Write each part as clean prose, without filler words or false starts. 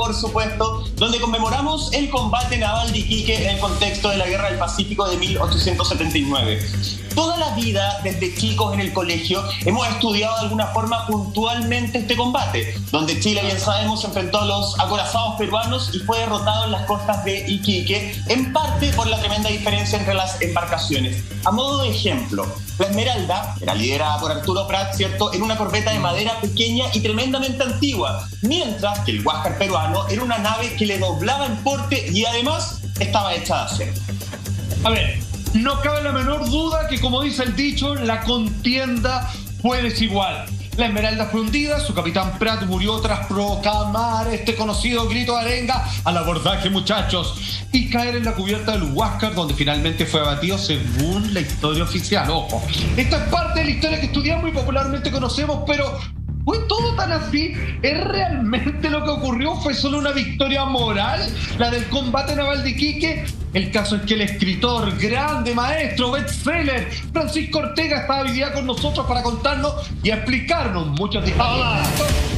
por supuesto, donde conmemoramos el combate naval de Iquique en el contexto de la Guerra del Pacífico de 1879. Toda la vida, desde chicos en el colegio, hemos estudiado de alguna forma puntualmente este combate, donde Chile, bien sabemos, se enfrentó a los acorazados peruanos y fue derrotado en las costas de Iquique, en parte por la tremenda diferencia entre las embarcaciones. A modo de ejemplo, la Esmeralda era liderada por Arturo Prat, ¿cierto?, en una corbeta de madera pequeña y tremendamente antigua, mientras que el Huáscar peruano era una nave que le doblaba en porte y además estaba hecha de acero. A ver, no cabe la menor duda que, como dice el dicho, la contienda fue desigual. La Esmeralda fue hundida, su capitán Prat murió tras proclamar este conocido grito de arenga: al abordaje, muchachos, y caer en la cubierta del Huáscar, donde finalmente fue abatido según la historia oficial. Ojo, esta es parte de la historia que estudiamos y popularmente conocemos, pero ¿fue todo tan así? ¿Es realmente lo que ocurrió? ¿Fue solo una victoria moral, la del combate naval de Iquique? El caso es que el escritor, grande maestro, bestseller, Francisco Ortega, está hoy día con nosotros para contarnos y explicarnos muchos detalles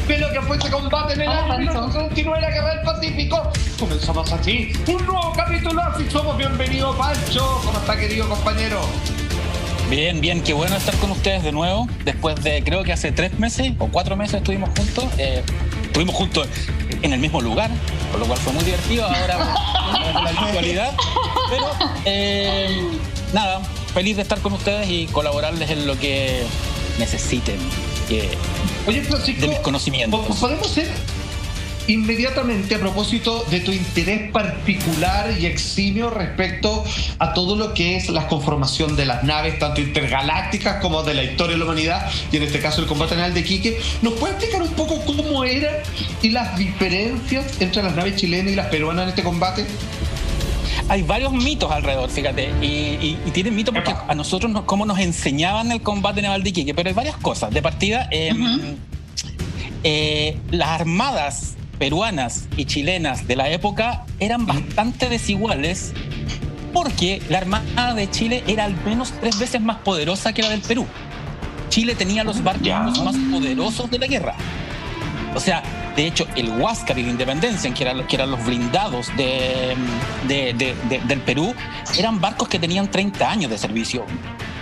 de lo que fue ese combate en el año 1929 de la Guerra del Pacífico. Comenzamos así un nuevo capítulo, así somos. Bienvenido, Pancho. ¿Cómo está, querido compañero? Bien, bien, qué bueno estar con ustedes de nuevo. Después de, creo que hace 3 meses o 4 meses estuvimos juntos. Estuvimos juntos en el mismo lugar, por lo cual fue muy divertido. Ahora en la virtualidad. Pero nada, feliz de estar con ustedes y colaborarles en lo que necesiten. Oye, Francisco, de mis conocimientos. ¿Podemos ser inmediatamente, a propósito de tu interés particular y eximio respecto a todo lo que es la conformación de las naves, tanto intergalácticas como de la historia de la humanidad, y en este caso el combate naval de Iquique, ¿nos puede explicar un poco cómo eran y las diferencias entre las naves chilenas y las peruanas en este combate? Hay varios mitos alrededor, fíjate, y tienen mitos porque a nosotros cómo nos enseñaban el combate naval de Iquique, pero hay varias cosas. De partida, las armadas peruanas y chilenas de la época eran bastante desiguales, porque la armada de Chile era al menos 3 veces más poderosa que la del Perú. Chile tenía los barcos más poderosos de la guerra. O sea, de hecho, el Huáscar y la Independencia, que eran los blindados del Perú, eran barcos que tenían 30 años de servicio.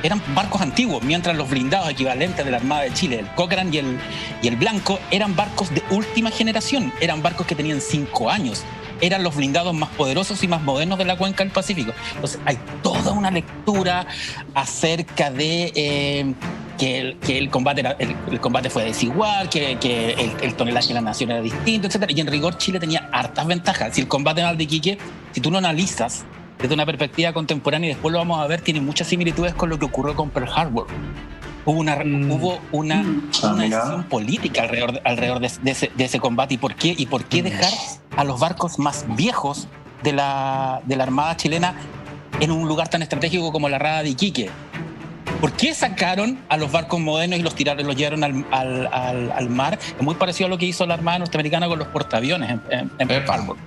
Eran barcos antiguos, mientras los blindados equivalentes de la Armada de Chile, el Cochrane y el Blanco, eran barcos de última generación. Eran barcos que tenían 5 años. Eran los blindados más poderosos y más modernos de la cuenca del Pacífico. Entonces, hay toda una lectura acerca de que el combate fue desigual, que el tonelaje de la nación era distinto, etc. Y en rigor, Chile tenía hartas ventajas. Si el combate naval de Iquique, si tú lo analizas desde una perspectiva contemporánea, y después lo vamos a ver, tiene muchas similitudes con lo que ocurrió con Pearl Harbor. Hubo una decisión política alrededor de ese combate. ¿Y por qué dejar a los barcos más viejos de la Armada chilena en un lugar tan estratégico como la Rada de Iquique? ¿Por qué sacaron a los barcos modernos y los llevaron al mar? Es muy parecido a lo que hizo la Armada norteamericana con los portaaviones en Pearl Harbor.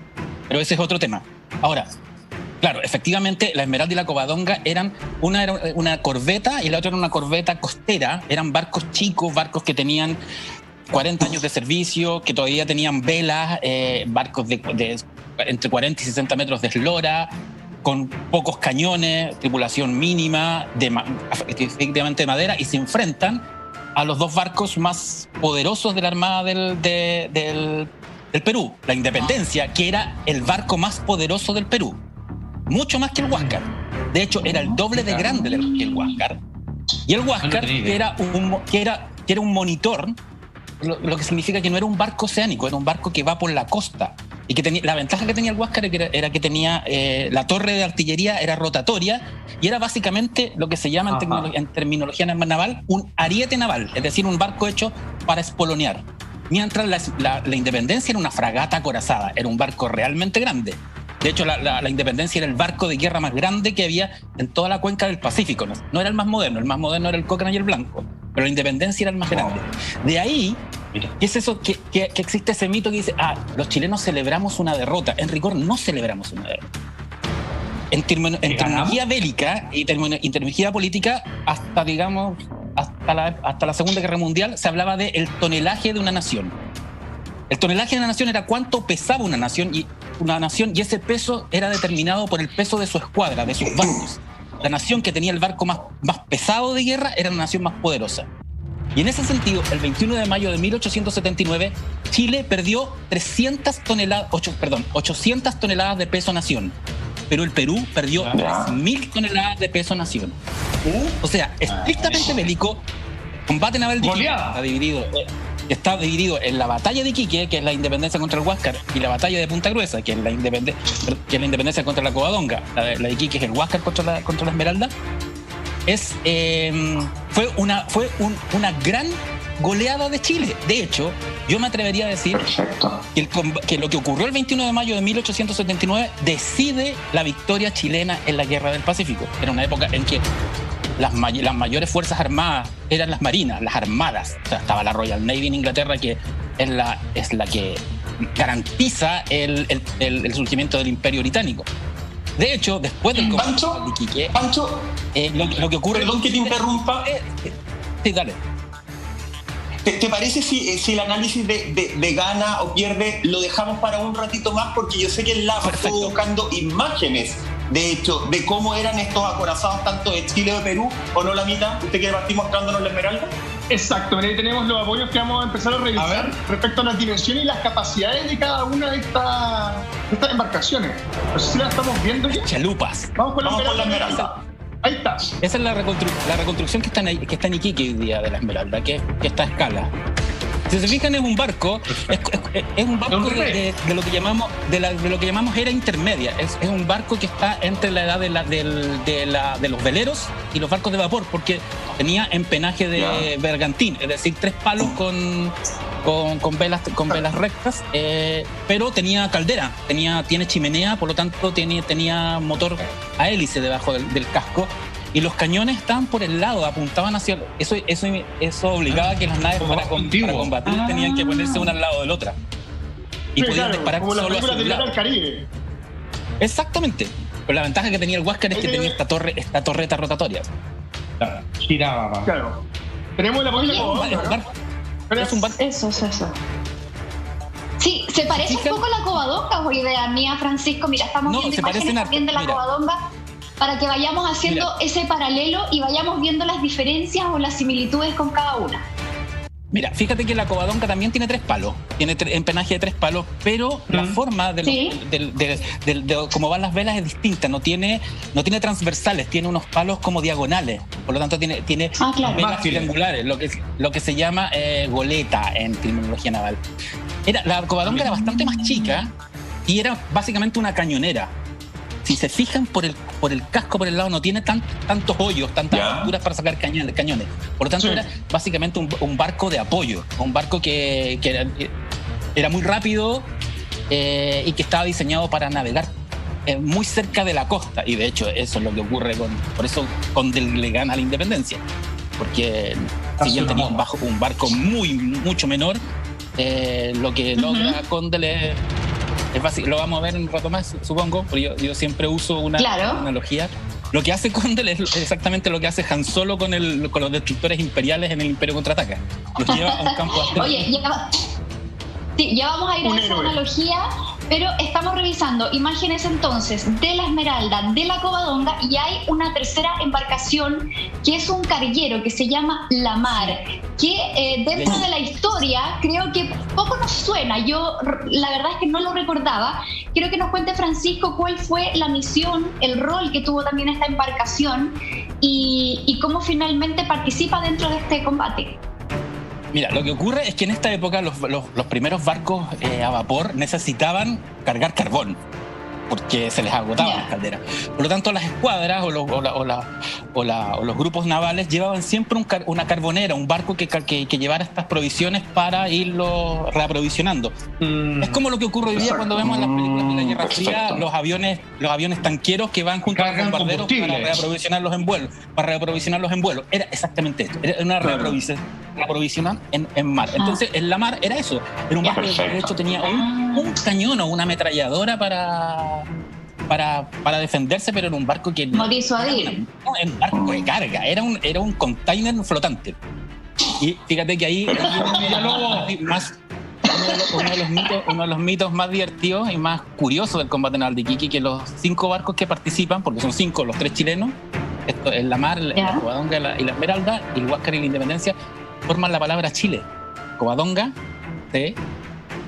Pero ese es otro tema. Ahora, claro, efectivamente, la Esmeralda y la Covadonga una era una corbeta y la otra era una corbeta costera. Eran barcos chicos, barcos que tenían 40 años de servicio, que todavía tenían velas, barcos de entre 40 y 60 metros de eslora, con pocos cañones, tripulación mínima, efectivamente de madera, y se enfrentan a los 2 barcos más poderosos de la Armada del Perú, la Independencia, que era el barco más poderoso del Perú. Mucho más que el Huáscar. De hecho, era el doble de grande que el Huáscar. Y el Huáscar, que era un monitor, lo que significa que no era un barco oceánico, era un barco que va por la costa. Y que la ventaja que tenía el Huáscar era que tenía la torre de artillería era rotatoria y era básicamente lo que se llama en terminología naval un ariete naval, es decir, un barco hecho para espolonear. Mientras la Independencia era una fragata acorazada, era un barco realmente grande. De hecho, la Independencia era el barco de guerra más grande que había en toda la cuenca del Pacífico. No era el más moderno era el Cochrane y el Blanco, pero la Independencia era el más grande. De ahí, ¿qué es eso? Que existe ese mito que dice, los chilenos celebramos una derrota. En rigor, no celebramos una derrota. En terminología bélica y terminología política, hasta la Segunda Guerra Mundial, se hablaba de el tonelaje de una nación. El tonelaje de una nación era cuánto pesaba una nación, y ese peso era determinado por el peso de su escuadra, de sus barcos. La nación que tenía el barco más pesado de guerra era la nación más poderosa. Y en ese sentido, el 21 de mayo de 1879, Chile perdió 800 toneladas de peso nación. Pero el Perú perdió 3.000 toneladas de peso nación. O sea, estrictamente bélico, combate naval de Iquique está dividido en la batalla de Iquique, que es la independencia contra el Huáscar, y la batalla de Punta Gruesa, que es la independencia contra la Covadonga. La de Iquique es el Huáscar contra la Esmeralda. Fue una gran goleada de Chile. De hecho, yo me atrevería a decir que lo que ocurrió el 21 de mayo de 1879 decide la victoria chilena en la Guerra del Pacífico. Era una época en que las mayores fuerzas armadas eran las marinas, las armadas. O sea, estaba la Royal Navy en Inglaterra, que es la que garantiza el surgimiento del Imperio Británico. De hecho, después del combate de Iquique, Pancho, lo que ocurre... Perdón que te interrumpa. Sí, dale. ¿Te parece si el análisis de gana o pierde lo dejamos para un ratito más? Porque yo sé que el Lab estuvo buscando imágenes, de hecho, de cómo eran estos acorazados tanto de Chile o de Perú, o no la mitad. ¿Usted quiere partir mostrándonos la Esmeralda? Exacto, ahí tenemos los apoyos que vamos a empezar a revisar respecto a las dimensiones y las capacidades de cada una de estas embarcaciones. No sé si las estamos viendo ya. Chalupas. Vamos con la Esmeralda. Ahí está. Esa es la reconstrucción que está en Iquique hoy día de la Esmeralda, que está a escala. Si se fijan, es un barco, es un barco de lo que llamamos era intermedia. Es un barco que está entre la edad de los veleros y los barcos de vapor, porque tenía empenaje de bergantín, es decir, 3 palos con velas rectas, pero tenía caldera, tiene chimenea, por lo tanto tenía motor a hélice debajo del casco. Y los cañones estaban por el lado, apuntaban hacia... Eso obligaba a que las naves para combatir tenían que ponerse una al lado de la otra. Y podían disparar como solo hacia un lado. Del Caribe. Exactamente. Pero la ventaja que tenía el Huáscar es que tenía esta torreta rotatoria. Giraba. Claro. Tenemos el apoyo de Covadonga. Es un barco. Eso. Sí, se parece un poco a la Covadonga, o idea mía, Francisco. Mira, estamos viendo imágenes también de la Covadonga, para que vayamos haciendo ese paralelo y vayamos viendo las diferencias o las similitudes con cada una. Mira, fíjate que la Covadonga también tiene 3 palos, tiene empenaje de 3 palos, pero la forma de cómo van las velas es distinta, no tiene transversales, tiene unos palos como diagonales, por lo tanto tiene velas triangulares, lo que se llama goleta en terminología naval. La Covadonga era bastante más chica y era básicamente una cañonera. Si se fijan por el casco, por el lado, no tiene tantos hoyos, tantas aberturas para sacar cañones. Por lo tanto, era básicamente un barco de apoyo, un barco que era muy rápido y que estaba diseñado para navegar muy cerca de la costa. Y de hecho, eso es lo que ocurre por eso Condel le gana a la independencia. Porque si bien tenía un barco mucho menor, lo que logra Condel es fácil, lo vamos a ver en un rato más, supongo, porque yo siempre uso una analogía. Lo que hace Condel es exactamente lo que hace Han Solo con los destructores imperiales en el Imperio Contraataca. Los lleva a un campo de... Oye, ya vamos a ir a esa analogía, pero estamos revisando imágenes entonces de la Esmeralda, de la Covadonga, y hay una tercera embarcación que es un carguero que se llama La Mar, que dentro de la historia creo que poco nos suena. Yo la verdad es que no lo recordaba. Quiero que nos cuente, Francisco, cuál fue la misión, el rol que tuvo también esta embarcación y cómo finalmente participa dentro de este combate. Mira, lo que ocurre es que en esta época los primeros barcos a vapor necesitaban cargar carbón, porque se les agotaban las calderas. Por lo tanto, las escuadras o los grupos navales llevaban siempre una carbonera, un barco que llevara estas provisiones para irlo reaprovisionando. Es como lo que ocurre hoy día cuando vemos en las películas de la Guerra Fría, los aviones tanqueros que van junto a los bombarderos para reaprovisionarlos en vuelo. Era exactamente esto, era una reaprovisionar en mar. Entonces, en la mar era eso, era un barco que de hecho tenía un cañón o una ametralladora para defenderse, pero era un barco que no disuadir. Era un barco de carga, era un container flotante. Y fíjate que ahí más uno de los mitos más divertidos y más curiosos del combate naval de Iquique, que los 5 barcos que participan, porque son 5, los 3 chilenos, esto es la Mar, la Covadonga y la Esmeralda, y el Huáscar y la Independencia, forman la palabra Chile. Covadonga, C,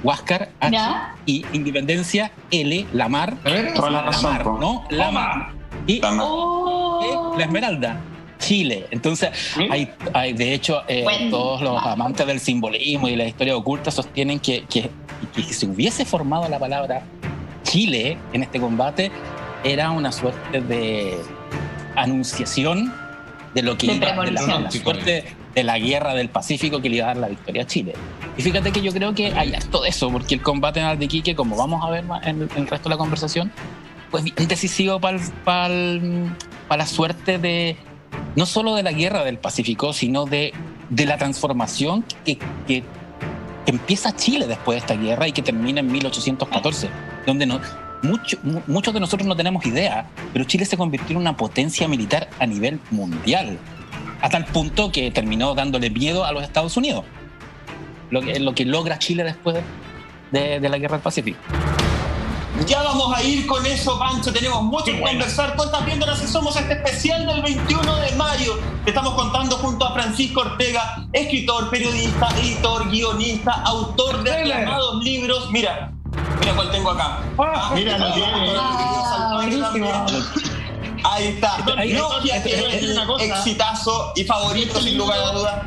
Huáscar, H, y Independencia, L, la Mar. Toda la razón, Mar, ¿no? La Mar. Y la Esmeralda, Chile. Entonces, hay de hecho, todos los amantes del simbolismo y la historia oculta sostienen que si hubiese formado la palabra Chile en este combate, era una suerte de anunciación de lo que iba de la suerte de la guerra del Pacífico que le iba a dar la victoria a Chile. Y fíjate que yo creo que hay harto de eso, porque el combate naval de Iquique, como vamos a ver en el resto de la conversación, pues es decisivo para la suerte de no solo de la guerra del Pacífico, sino de la transformación que empieza Chile después de esta guerra y que termina en 1814, donde muchos de nosotros no tenemos idea, pero Chile se convirtió en una potencia militar a nivel mundial, a tal punto que terminó dándole miedo a los Estados Unidos, lo que logra Chile después de la guerra del Pacífico. Ya vamos a ir con eso, Pancho. Tenemos mucho que conversar. Tú estás viendo Así Somos, este especial del 21 de mayo. Te estamos contando junto a Francisco Ortega, escritor, periodista, editor, guionista, autor de aclamados libros. Mira cuál tengo acá. Mira, lo buenísimo. Ahí está. Nokia, que es un exitazo y favorito, sin lugar a dudas.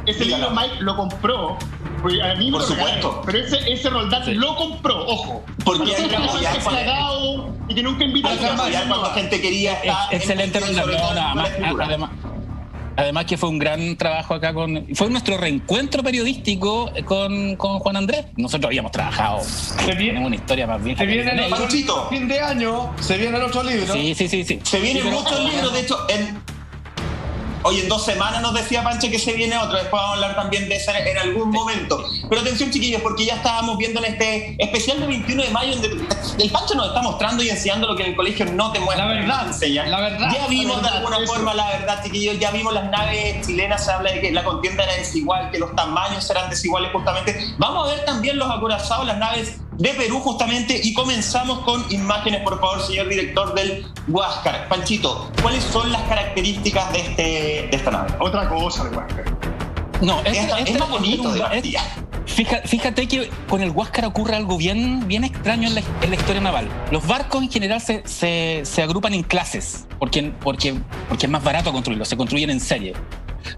Ese libro Mike lo compró. A mí por supuesto. Pero ese Roldán lo compró, ojo. Porque hay que apoyar y que nunca invita a cuando gente quería estar. Excelente Roldán. Además que fue un gran trabajo acá fue nuestro reencuentro periodístico con Juan Andrés. Nosotros habíamos trabajado. Tenemos una historia más bien. Se viene el Panchito. Fin de año, se viene el otro libro. Sí. Se vienen muchos libros, de hecho, hoy en 2 semanas nos decía Pancho que se viene otro, después vamos a hablar también de eso en algún momento. Pero atención, chiquillos, porque ya estábamos viendo en este especial del 21 de mayo, donde el Pancho nos está mostrando y enseñando lo que en el colegio no te muestra. La verdad. Ya vimos de alguna forma la verdad, chiquillos, ya vimos las naves chilenas, se habla de que la contienda era desigual, que los tamaños eran desiguales justamente. Vamos a ver también los acorazados, las naves de Perú justamente, y comenzamos con imágenes, por favor, señor director del Huáscar. Panchito, ¿cuáles son las características de esta nave? Otra cosa de Huáscar. No, es más bonito de partida. Fíjate que con el Huáscar ocurre algo bien extraño en la historia naval. Los barcos en general se agrupan en clases porque es más barato construirlos, se construyen en serie.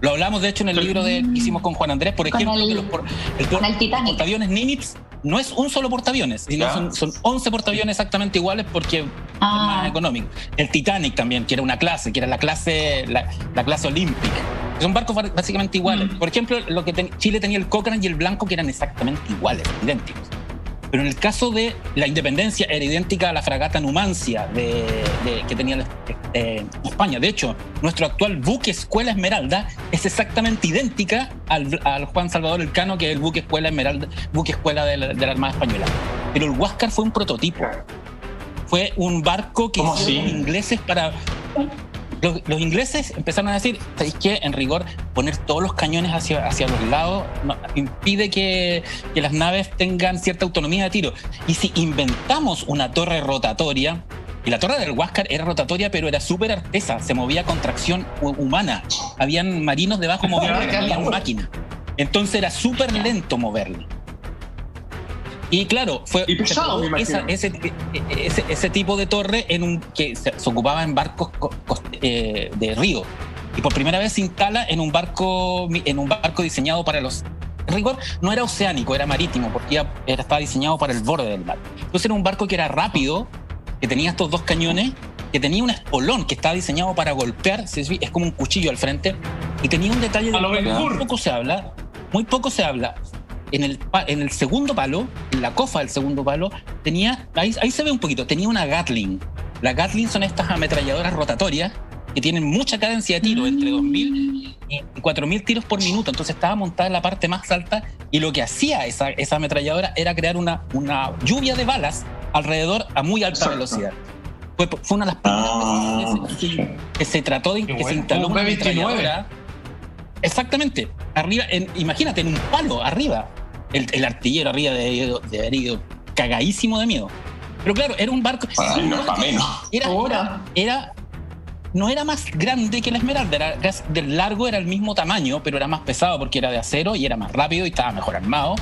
Lo hablamos de hecho en el libro que hicimos con Juan Andrés, por ejemplo, el Titanic. Portaaviones Nimitz no es un solo portaaviones, sino son 11 portaaviones exactamente iguales porque es más económico. El Titanic también, que era una clase, que era la clase olímpica. Son barcos básicamente iguales. Por ejemplo, Chile tenía el Cochrane y el Blanco, que eran exactamente iguales, idénticos. Pero en el caso de la Independencia era idéntica a la fragata Numancia que tenía España. De hecho, nuestro actual buque escuela Esmeralda es exactamente idéntica al Juan Salvador Elcano, que es el buque escuela Esmeralda, buque escuela de la Armada Española. Pero el Huáscar fue un prototipo. Fue un barco que hicieron los ingleses para... Los ingleses empezaron a decir, ¿sabéis qué? En rigor, poner todos los cañones hacia los lados impide que las naves tengan cierta autonomía de tiro. Y si inventamos una torre rotatoria, y la torre del Huáscar era rotatoria, pero era súper artesa, se movía con tracción humana. Habían marinos debajo moviendo la máquina. Entonces era súper lento moverla. Y claro, y pesado, ese tipo de torre que se ocupaba en barcos de río. Y por primera vez se instala en un barco diseñado para los... En rigor, no era oceánico, era marítimo, porque estaba diseñado para el borde del mar. Entonces era un barco que era rápido, que tenía estos 2 cañones, que tenía un espolón que estaba diseñado para golpear, es como un cuchillo al frente, y tenía un detalle de que muy poco se habla. En el segundo palo, en la cofa del segundo palo, ahí se ve un poquito, tenía una Gatling. Las Gatling son estas ametralladoras rotatorias que tienen mucha cadencia de tiro, entre 2.000 y 4.000 tiros por minuto. Entonces estaba montada en la parte más alta y lo que hacía esa ametralladora era crear una lluvia de balas alrededor a muy alta velocidad. Fue una de las primeras veces que se trató de que se instaló una ametralladora. Exactamente, arriba, imagínate, en un palo arriba. el artillero arriba de haber ido cagadísimo de miedo. Pero claro, era un barco. No es para menos. No era más grande que la Esmeralda, del largo era el mismo tamaño, pero era más pesado porque era de acero y era más rápido y estaba mejor armado.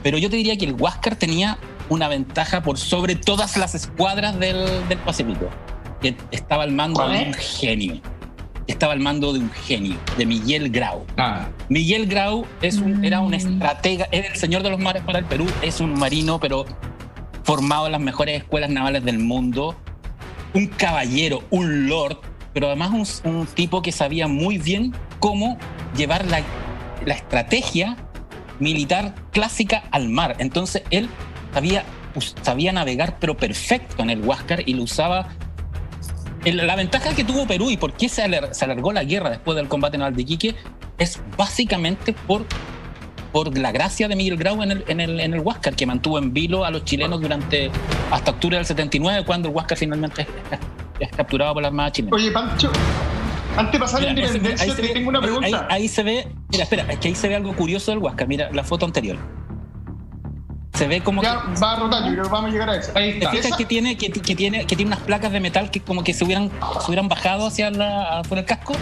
Pero yo te diría que el Huáscar tenía una ventaja por sobre todas las escuadras del Pacífico, que estaba al mando de un genio. Estaba al mando de un genio, de Miguel Grau. Miguel Grau era un estratega, era el señor de los mares para el Perú, es un marino, pero formado en las mejores escuelas navales del mundo, un caballero, un lord, pero además un tipo que sabía muy bien cómo llevar la estrategia militar clásica al mar. Entonces él sabía navegar, pero perfecto en el Huáscar, y lo usaba. La ventaja que tuvo Perú y por qué se alargó la guerra después del combate naval de Iquique es básicamente por la gracia de Miguel Grau en el Huáscar, que mantuvo en vilo a los chilenos hasta octubre del 79, cuando el Huáscar finalmente es capturado por la Armada chilena. Oye, Pancho, antes de pasar a la independencia, te tengo una pregunta. Ahí se ve, espera, es que ahí se ve algo curioso del Huáscar. Mira la foto anterior. Se ve como ya va a rotar, yo creo que vamos a llegar a eso. Ahí está. ¿Te fijas que tiene unas placas de metal que como que se hubieran bajado hacia por el casco?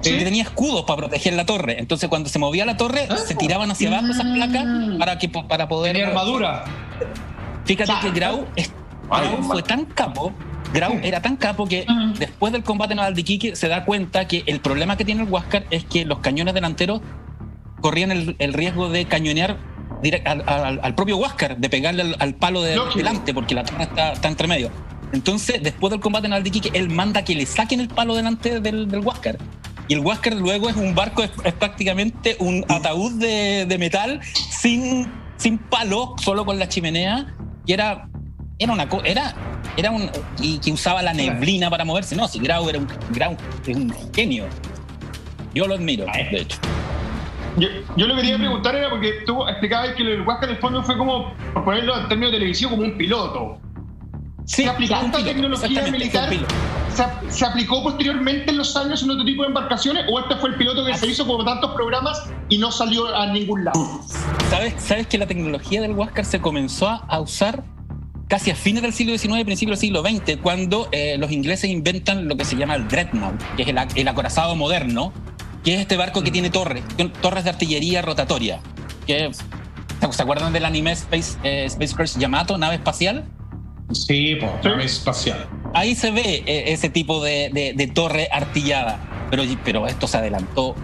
¿Sí? Que tenía escudos para proteger la torre. Entonces cuando se movía la torre, se tiraban hacia abajo esas placas para poder... Tenía armadura. Fíjate que Grau fue tan capo. Grau era tan capo que después del combate naval de Iquique se da cuenta que el problema que tiene el Huáscar es que los cañones delanteros corrían el riesgo de cañonear al propio Huáscar, de pegarle al palo de delante, porque la torre está entre medio. Entonces, después del combate naval de Iquique, él manda que le saquen el palo delante del Huáscar. Y el Huáscar luego es un barco, es prácticamente un ataúd de metal sin palo, solo con la chimenea, y y que usaba la neblina para moverse. No, si Grau era un genio. Yo lo admiro, de hecho. Yo lo que quería preguntar era porque tú explicabas que el Huáscar del fondo fue como, por ponerlo en términos de televisión, como un piloto. Sí, ¿se aplicó esta tecnología militar? ¿Se aplicó posteriormente en los años en otro tipo de embarcaciones? ¿O este fue el piloto que se hizo por tantos programas y no salió a ningún lado? ¿Sabes que la tecnología del Huáscar se comenzó a usar casi a fines del siglo XIX y principios del siglo XX, cuando los ingleses inventan lo que se llama el Dreadnought, que es el acorazado moderno, que es este barco que tiene torres de artillería rotatoria. ¿Se acuerdan del anime Space Force Yamato, nave espacial? Sí, nave espacial. Ahí se ve ese tipo de torre artillada, pero esto se adelantó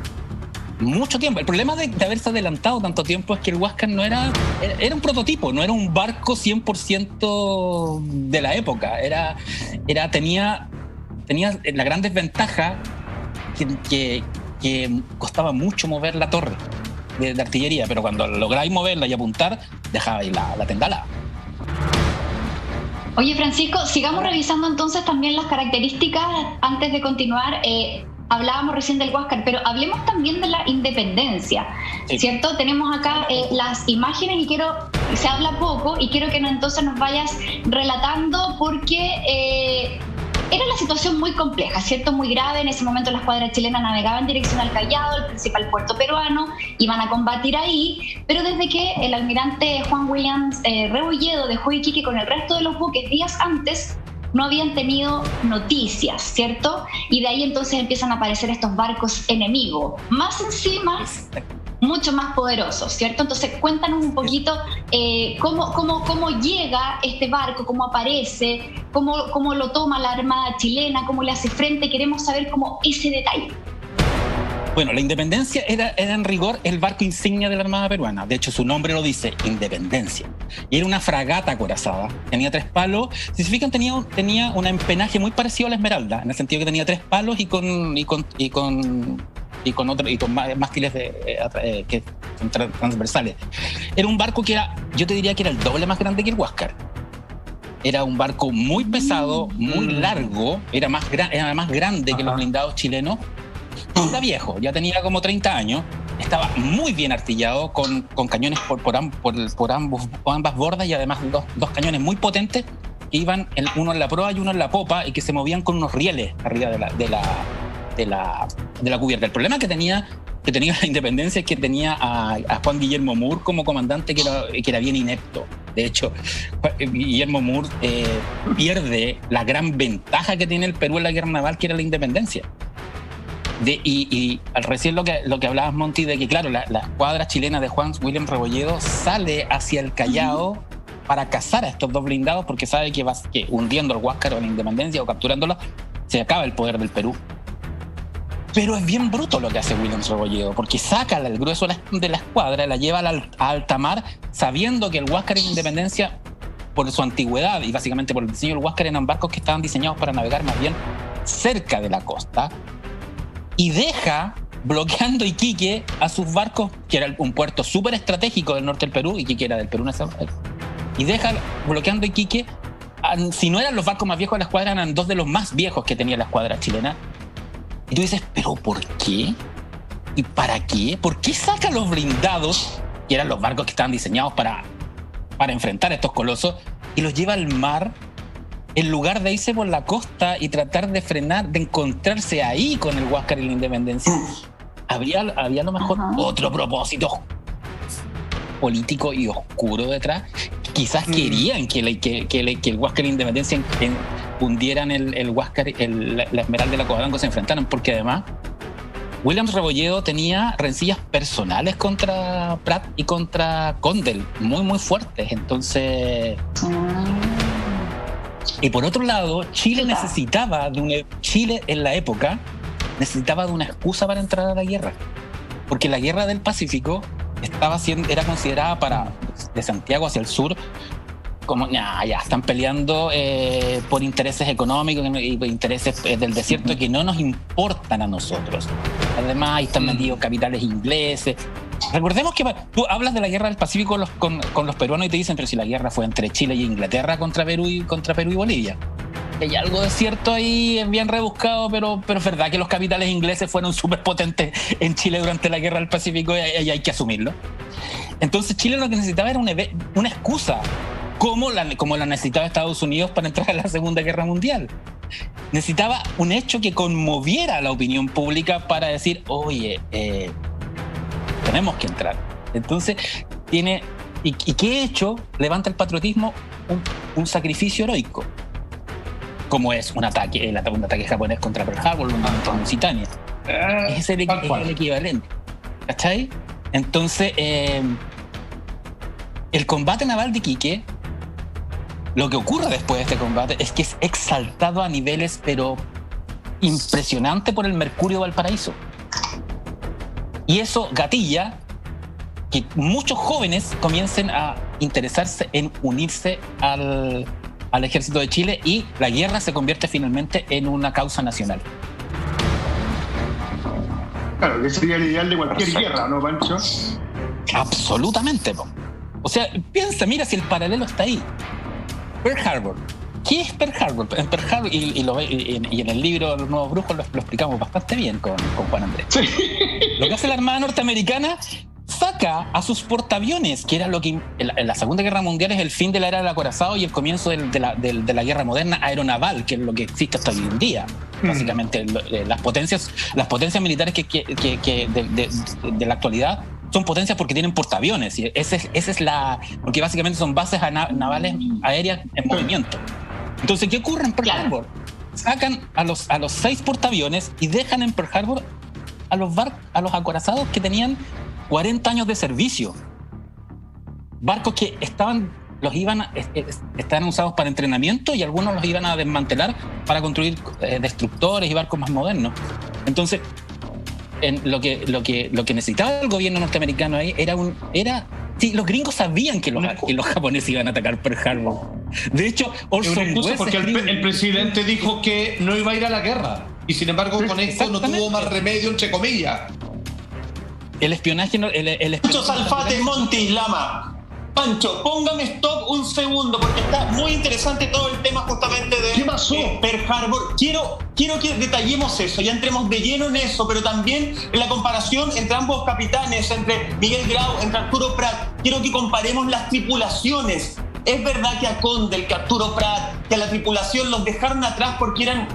mucho tiempo. El problema de haberse adelantado tanto tiempo es que el Huáscar era un prototipo, no era un barco 100% de la época. Tenía la gran desventaja que costaba mucho mover la torre de artillería, pero cuando lográis moverla y apuntar, dejabais la tendala. Oye, Francisco, sigamos revisando entonces también las características antes de continuar. Hablábamos recién del Huáscar, pero hablemos también de la independencia, sí. ¿Cierto? Tenemos acá las imágenes y se habla poco y quiero que entonces nos vayas relatando porque era la situación muy compleja, ¿cierto? Muy grave. En ese momento la escuadra chilena navegaba en dirección al Callao, el principal puerto peruano, iban a combatir ahí, pero desde que el almirante Juan Williams Rebolledo dejó Iquique con el resto de los buques días antes, no habían tenido noticias, ¿cierto? Y de ahí entonces empiezan a aparecer estos barcos enemigos, más encima, mucho más poderosos, ¿cierto? Entonces cuéntanos un poquito cómo llega este barco, cómo aparece, cómo lo toma la Armada chilena, cómo le hace frente. Queremos saber como ese detalle. Bueno, la Independencia era en rigor el barco insignia de la Armada peruana. De hecho, su nombre lo dice, Independencia. Y era una fragata acorazada. Tenía 3 palos. Si se fijan, tenía un empenaje muy parecido a la Esmeralda, en el sentido que tenía 3 palos y con mástiles que son transversales. Era un barco que yo te diría que era el doble más grande que el Huáscar. Era un barco muy pesado, muy largo, era más grande que los blindados chilenos. Era viejo, ya tenía como 30 años, estaba muy bien artillado con cañones por ambas bordas y además dos cañones muy potentes que iban uno en la proa y uno en la popa y que se movían con unos rieles arriba de la cubierta. El problema que tenía que tenía la independencia es que tenía a Juan Guillermo Moore como comandante, que era bien inepto. De hecho, Guillermo Moore pierde la gran ventaja que tiene el Perú en la guerra naval, que era la independencia. Y recién lo que hablabas, Monty, de que claro, la escuadra chilena de Juan William Rebolledo sale hacia el Callao para cazar a estos dos blindados, porque sabe que hundiendo el Huáscar o la independencia o capturándolo, se acaba el poder del Perú. Pero es bien bruto lo que hace William Rebolledo, porque saca el grueso de la escuadra, la lleva a alta mar, sabiendo que el Huáscar y la independencia, por su antigüedad y básicamente por el diseño del Huáscar, eran barcos que estaban diseñados para navegar más bien cerca de la costa, y deja bloqueando Iquique a sus barcos, que era un puerto súper estratégico del norte del Perú. Iquique era del Perú nacional, y deja bloqueando Iquique. Si no eran los barcos más viejos de la escuadra, eran dos de los más viejos que tenía la escuadra chilena. Y tú dices, ¿pero por qué? ¿Y para qué? ¿Por qué saca los blindados, que eran los barcos que estaban diseñados para enfrentar a estos colosos, y los lleva al mar, en lugar de irse por la costa y tratar de frenar, de encontrarse ahí con el Huáscar y la independencia? Había a lo mejor otro propósito político y oscuro detrás. Quizás querían que el Huáscar y la independencia hundieran el Huáscar, la Esmeralda de la Covadonga, se enfrentaran, porque además William Rebolledo tenía rencillas personales contra Prat y contra Condell, muy muy fuertes. Entonces, y por otro lado, Chile en la época necesitaba de una excusa para entrar a la guerra, porque la guerra del Pacífico era considerada de Santiago hacia el sur como ya están peleando por intereses económicos y por intereses del desierto que no nos importan a nosotros. Además, ahí están metidos capitales ingleses. Recordemos que tú hablas de la guerra del Pacífico con los peruanos y te dicen, pero si la guerra fue entre Chile y Inglaterra contra Perú y Bolivia. Hay algo de cierto ahí, es bien rebuscado, pero es verdad que los capitales ingleses fueron súper potentes en Chile durante la guerra del Pacífico, y hay que asumirlo. Entonces Chile lo que necesitaba era una excusa, como la necesitaba Estados Unidos para entrar a la Segunda Guerra Mundial. Necesitaba un hecho que conmoviera a la opinión pública para decir, oye, tenemos que entrar. Entonces ¿y qué hecho levanta el patriotismo? Un sacrificio heroico, como es un ataque japonés contra Pearl Harbor, contra Lusitania. Es el equivalente, ¿cachai? Entonces, el combate naval de Iquique, lo que ocurre después de este combate es que es exaltado a niveles pero impresionante por el Mercurio Valparaíso, y eso gatilla que muchos jóvenes comiencen a interesarse en unirse al ejército de Chile, y la guerra se convierte finalmente en una causa nacional. Claro, que sería el ideal de cualquier guerra, ¿no, Pancho? Absolutamente. O sea, piensa, mira si el paralelo está ahí. Pearl Harbor. ¿Qué es Pearl Harbor? En Pearl Harbor, y en el libro Los Nuevos Brujos lo explicamos bastante bien con Juan Andrés. Sí. Lo que hace la Armada norteamericana, saca a sus portaaviones, que era lo que en la Segunda Guerra Mundial es el fin de la era del acorazado y el comienzo de la guerra moderna aeronaval, que es lo que existe hasta hoy en día. Básicamente, las potencias militares de la actualidad son potencias porque tienen portaaviones, y porque básicamente son bases navales aéreas en movimiento. Entonces, ¿qué ocurre en Pearl Harbor? Sacan a los 6 portaaviones y dejan en Pearl Harbor a los acorazados que tenían 40 años de servicio. Barcos que estaban usados para entrenamiento, y algunos los iban a desmantelar para construir destructores y barcos más modernos. Entonces, lo que necesitaba el gobierno norteamericano ahí sí, los gringos sabían que los japoneses iban a atacar Pearl Harbor. De hecho, Orson Welles, porque el presidente dijo que no iba a ir a la guerra, y sin embargo con esto no tuvo más remedio, entre comillas. El espionaje... Pancho Salfate, Monty, Lama. Pancho, póngame stop un segundo, porque está muy interesante todo el tema justamente de ¿qué pasó? Pearl Harbor. Quiero que detallemos eso, ya entremos de lleno en eso, pero también en la comparación entre ambos capitanes, entre Miguel Grau, entre Arturo Prat. Quiero que comparemos las tripulaciones. Es verdad que a Condell, que a Arturo Prat, que a la tripulación los dejaron atrás porque eran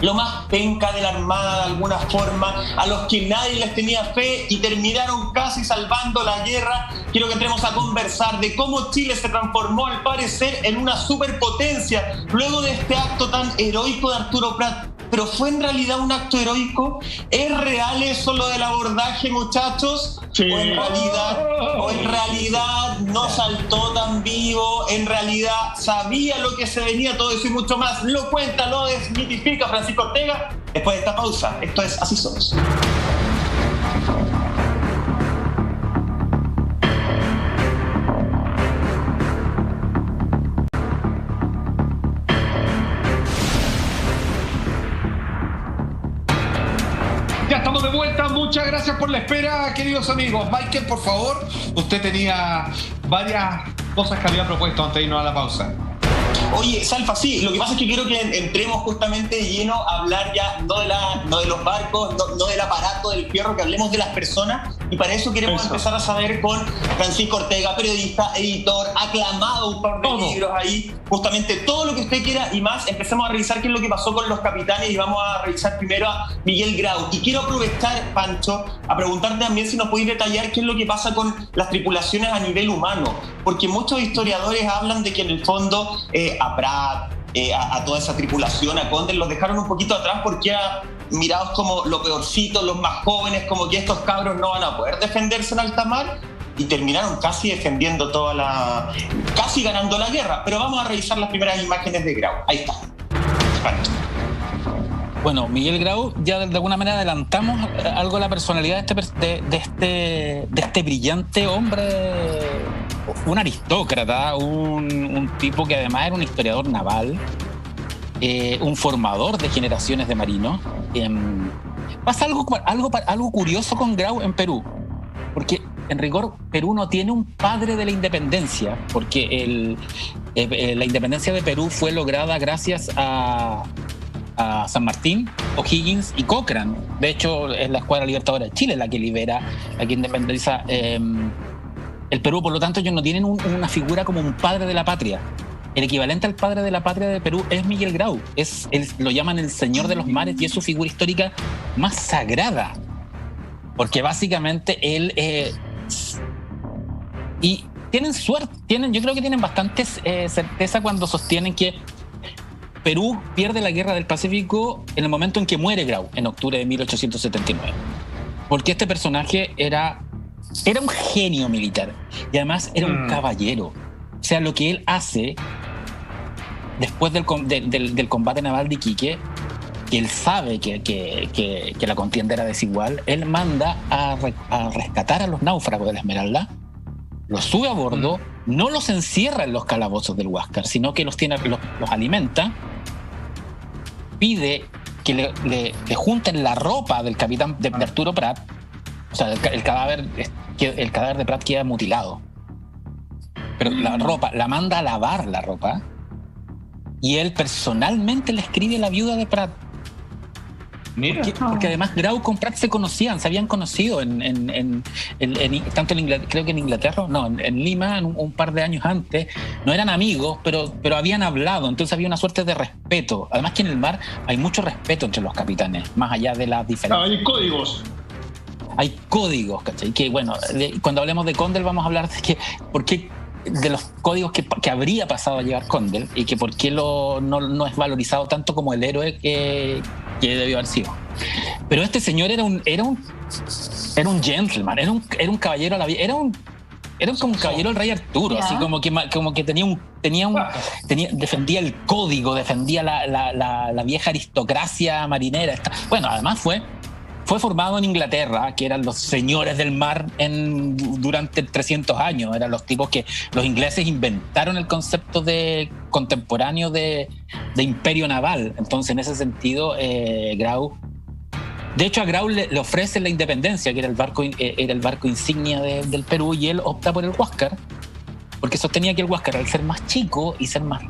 lo más penca de la Armada de alguna forma, a los que nadie les tenía fe y terminaron casi salvando la guerra. Quiero que entremos a conversar de cómo Chile se transformó al parecer en una superpotencia luego de este acto tan heroico de Arturo Prat. ¿Pero fue en realidad un acto heroico? ¿Es real eso lo del abordaje, muchachos? Sí. ¿O en realidad no saltó tan vivo? ¿En realidad sabía lo que se venía? Todo eso y mucho más lo cuenta, lo desmitifica Francisco Ortega después de esta pausa. Esto es Así Somos. Ya estamos de vuelta, muchas gracias por la espera, queridos amigos. Michael, por favor, usted tenía varias cosas que había propuesto antes de irnos a la pausa. Oye, Salfa, sí, lo que pasa es que quiero que entremos justamente de lleno a hablar ya no de los barcos, no del aparato del fierro, que hablemos de las personas, y para eso queremos empezar a saber con Francisco Ortega, periodista, editor, aclamado, un par de libros ahí, justamente todo lo que usted quiera y más. Empecemos a revisar qué es lo que pasó con los capitanes y vamos a revisar primero a Miguel Grau. Y quiero aprovechar, Pancho, a preguntarte también si nos podéis detallar qué es lo que pasa con las tripulaciones a nivel humano, porque muchos historiadores hablan de que en el fondo a Prat, a toda esa tripulación, a Condell, los dejaron un poquito atrás porque mirados como lo peorcito, los más jóvenes, como que estos cabros no van a poder defenderse en alta mar, y terminaron casi defendiendo casi ganando la guerra. Pero vamos a revisar las primeras imágenes de Grau. Ahí está. Bueno, Miguel Grau, ya de alguna manera adelantamos algo de la personalidad de este brillante hombre, un aristócrata, un tipo que además era un historiador naval, un formador de generaciones de marinos. Pasa algo curioso con Grau en Perú, porque en rigor Perú no tiene un padre de la independencia, porque la independencia de Perú fue lograda gracias a San Martín, O'Higgins y Cochrane. De hecho, es la Escuadra Libertadora de Chile la que libera, la que independiza el Perú. Por lo tanto, ellos no tienen una figura como un padre de la patria. El equivalente al padre de la patria de Perú es Miguel Grau. Lo llaman el Señor de los Mares y es su figura histórica más sagrada, porque básicamente él y tienen suerte, yo creo que tienen bastante certeza cuando sostienen que Perú pierde la guerra del Pacífico en el momento en que muere Grau, en octubre de 1879. Porque este personaje era un genio militar y además era un caballero. O sea, lo que él hace después del combate naval de Iquique, que él sabe que la contienda era desigual, él manda a rescatar a los náufragos de la Esmeralda, los sube a bordo, no los encierra en los calabozos del Huáscar, sino que los alimenta, pide que le junten la ropa del capitán de Arturo Prat. O sea, el cadáver de Prat queda mutilado, pero la ropa, la manda a lavar la ropa, y él personalmente le escribe a la viuda de Prat. Mira. Porque además Grau con Prat se habían conocido tanto creo que en Inglaterra, en Lima, un par de años antes. No eran amigos, pero habían hablado, entonces había una suerte de respeto. Además que en el mar hay mucho respeto entre los capitanes, más allá de las diferencias. Hay códigos. Hay códigos, ¿cachai? Que bueno, cuando hablemos de Condell vamos a hablar de los códigos que habría pasado a llevar Condell y que por qué no es valorizado tanto como el héroe que debió haber sido. Pero este señor era un gentleman, era un caballero a la vida, era como un caballero del rey Arturo, así como que defendía el código, defendía la vieja aristocracia marinera. Bueno, además fue formado en Inglaterra, que eran los señores del mar durante 300 años. Eran los tipos que los ingleses inventaron el concepto de contemporáneo de imperio naval. Entonces, en ese sentido, Grau... De hecho, a Grau le ofrecen la independencia, que era el barco insignia del Perú, y él opta por el Huáscar, porque sostenía que el Huáscar, al ser más chico y ser más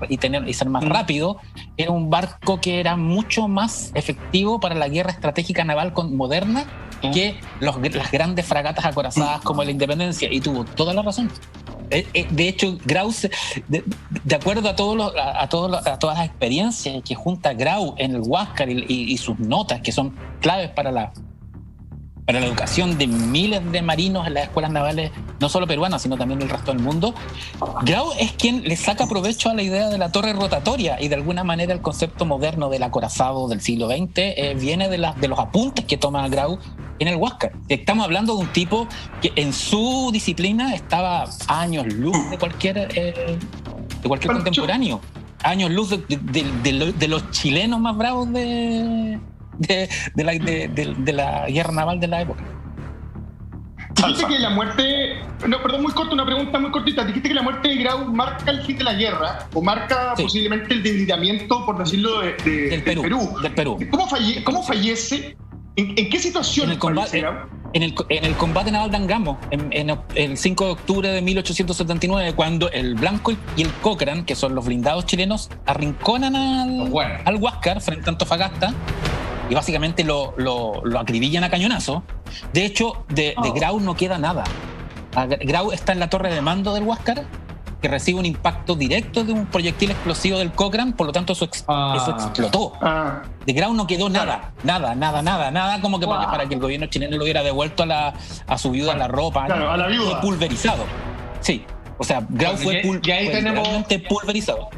rápido, era un barco que era mucho más efectivo para la guerra estratégica naval moderna que las grandes fragatas acorazadas como la Independencia. Y tuvo toda la razón. De hecho, Grau, de acuerdo a todas las experiencias que junta Grau en el Huáscar y sus notas, que son claves para la educación de miles de marinos en las escuelas navales, no solo peruanas, sino también del resto del mundo, Grau es quien le saca provecho a la idea de la torre rotatoria, y de alguna manera el concepto moderno del acorazado del siglo XX viene de los apuntes que toma Grau en el Huáscar. Estamos hablando de un tipo que en su disciplina estaba a años luz de cualquier contemporáneo, años luz de los chilenos más bravos de la guerra naval de la época. Dijiste que la muerte... No, perdón, una pregunta muy cortita. Dijiste que la muerte de Grau marca el fin de la guerra, o marca posiblemente el debilitamiento, por decirlo, del Perú. ¿Cómo fallece? ¿En qué situación fallece Grau? En el combate naval de Angamo, en el 5 de octubre de 1879, cuando el Blanco y el Cochrane, que son los blindados chilenos, arrinconan al Huáscar frente a Antofagasta, y básicamente lo acribillan a cañonazo. De hecho, de Grau no queda nada. Grau está en la torre de mando del Huáscar, que recibe un impacto directo de un proyectil explosivo del Cochrane, por lo tanto eso explotó. De Grau no quedó nada, como que para que el gobierno chileno lo hubiera devuelto a su viuda la ropa. Claro, a la viuda. Fue pulverizado. Sí, o sea, Grau fue realmente pulverizado.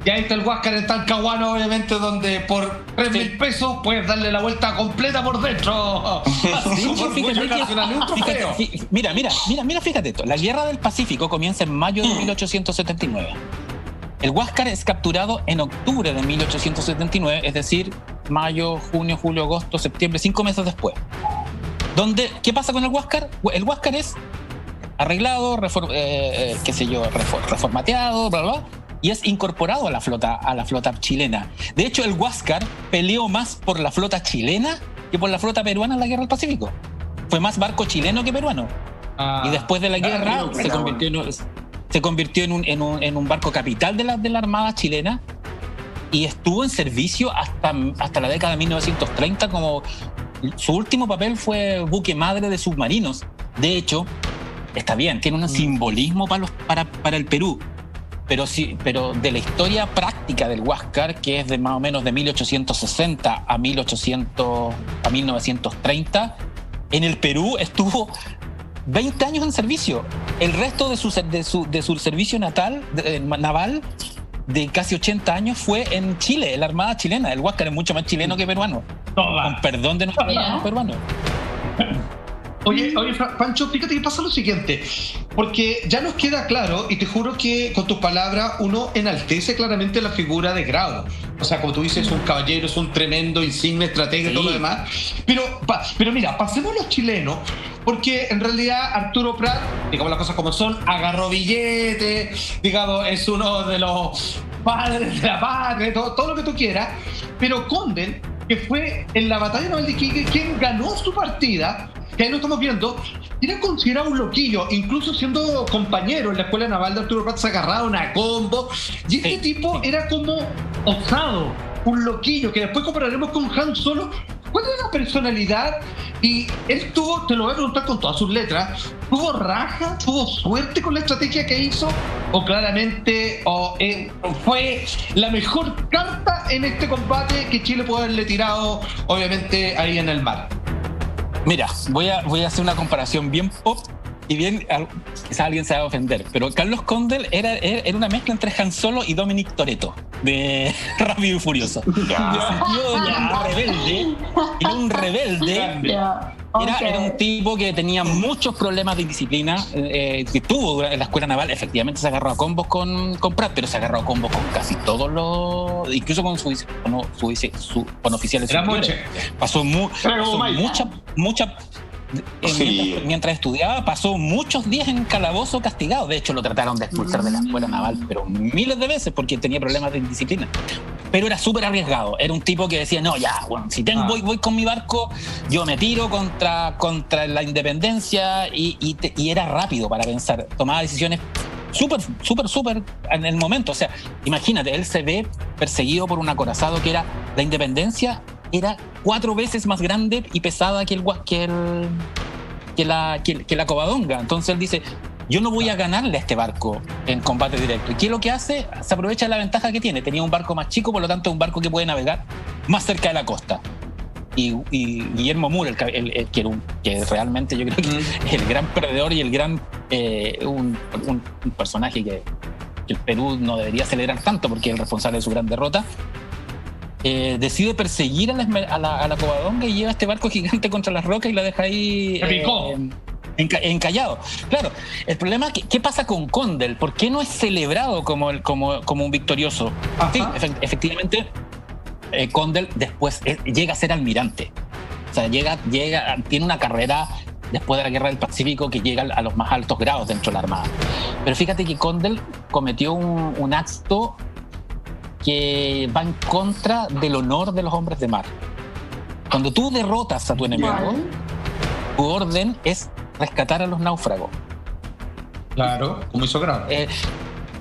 Y ahí está el Huáscar en Talcahuano, obviamente, donde por 3.000 pesos puedes darle la vuelta completa por dentro. Mira, fíjate esto. La Guerra del Pacífico comienza en mayo de 1879. El Huáscar es capturado en octubre de 1879, es decir, mayo, junio, julio, agosto, septiembre, 5 meses después. ¿Qué pasa con el Huáscar? El Huáscar es arreglado, reformateado, bla, bla, y es incorporado a la flota chilena. De hecho, el Huáscar peleó más por la flota chilena que por la flota peruana en la Guerra del Pacífico. Fue más barco chileno que peruano. Y después de la guerra se convirtió en un barco capital de la Armada chilena, y estuvo en servicio hasta la década de 1930. Como su último papel fue buque madre de submarinos. De hecho, está bien, tiene un simbolismo para el Perú, pero de la historia práctica del Huáscar, que es de más o menos de 1860 a 1930, en el Perú estuvo 20 años en servicio. El resto de su servicio naval de casi 80 años fue en Chile, en la Armada chilena. El Huáscar es mucho más chileno que peruano. Con perdón de nuestros hermanos peruanos. Oye, Pancho, fíjate que pasa lo siguiente, porque ya nos queda claro, y te juro que con tus palabras uno enaltece claramente la figura de Grau. O sea, como tú dices, es un caballero, es un tremendo insigne estratega y todo lo demás. Pero mira, pasemos los chilenos, porque en realidad Arturo Prat, digamos las cosas como son, agarró billetes, digamos, es uno de los padres de la patria, todo lo que tú quieras. Pero Condell, que fue en la batalla naval de Iquique quien ganó su partida, que ahí lo estamos viendo, era considerado un loquillo, incluso siendo compañero en la escuela naval de Arturo Prat, se agarraron a combo, y este tipo era como osado, un loquillo, que después compararemos con Han Solo. ¿Cuál era la personalidad? Y él tuvo, te lo voy a preguntar con todas sus letras, ¿tuvo raja, tuvo suerte con la estrategia que hizo? ¿O claramente fue la mejor carta en este combate que Chile puede haberle tirado, obviamente, ahí en el mar? Mira, voy a hacer una comparación bien pop y bien, quizás alguien se va a ofender, pero Carlos Condell era una mezcla entre Han Solo y Dominic Toretto de Rápido y Furioso. Era un rebelde. Era un tipo que tenía muchos problemas de indisciplina, que tuvo en la escuela naval. Efectivamente se agarró a combos con Prat, pero se agarró a combos con casi todos los, incluso con con oficiales superiores. Pasó mucha mientras estudiaba, pasó muchos días en calabozo castigado. De hecho, lo trataron de expulsar de la escuela naval, pero miles de veces, porque tenía problemas de indisciplina. Pero era súper arriesgado. Era un tipo que decía, no, ya, bueno, si voy con mi barco, yo me tiro contra la independencia, y era rápido para pensar. Tomaba decisiones súper en el momento. O sea, imagínate, él se ve perseguido por un acorazado que era la independencia, era 4 veces más grande y pesada que la Covadonga. Entonces él dice, yo no voy a ganarle a este barco en combate directo. ¿Y qué es lo que hace? Se aprovecha de la ventaja que tiene. Tenía un barco más chico, por lo tanto un barco que puede navegar más cerca de la costa. Y Guillermo Moore, que realmente yo creo que es el gran perdedor y el gran un personaje que el Perú no debería celebrar tanto porque es el responsable de su gran derrota, decide perseguir a la Covadonga y lleva este barco gigante contra las rocas y la deja ahí encallado. Claro, el problema es ¿qué pasa con Condell? ¿Por qué no es celebrado como un victorioso? Sí, efectivamente, Condell después llega a ser almirante. O sea, tiene una carrera después de la Guerra del Pacífico que llega a los más altos grados dentro de la Armada. Pero fíjate que Condell cometió un acto que va en contra del honor de los hombres de mar. Cuando tú derrotas a tu enemigo, tu orden es rescatar a los náufragos. Claro, como hizo Grau.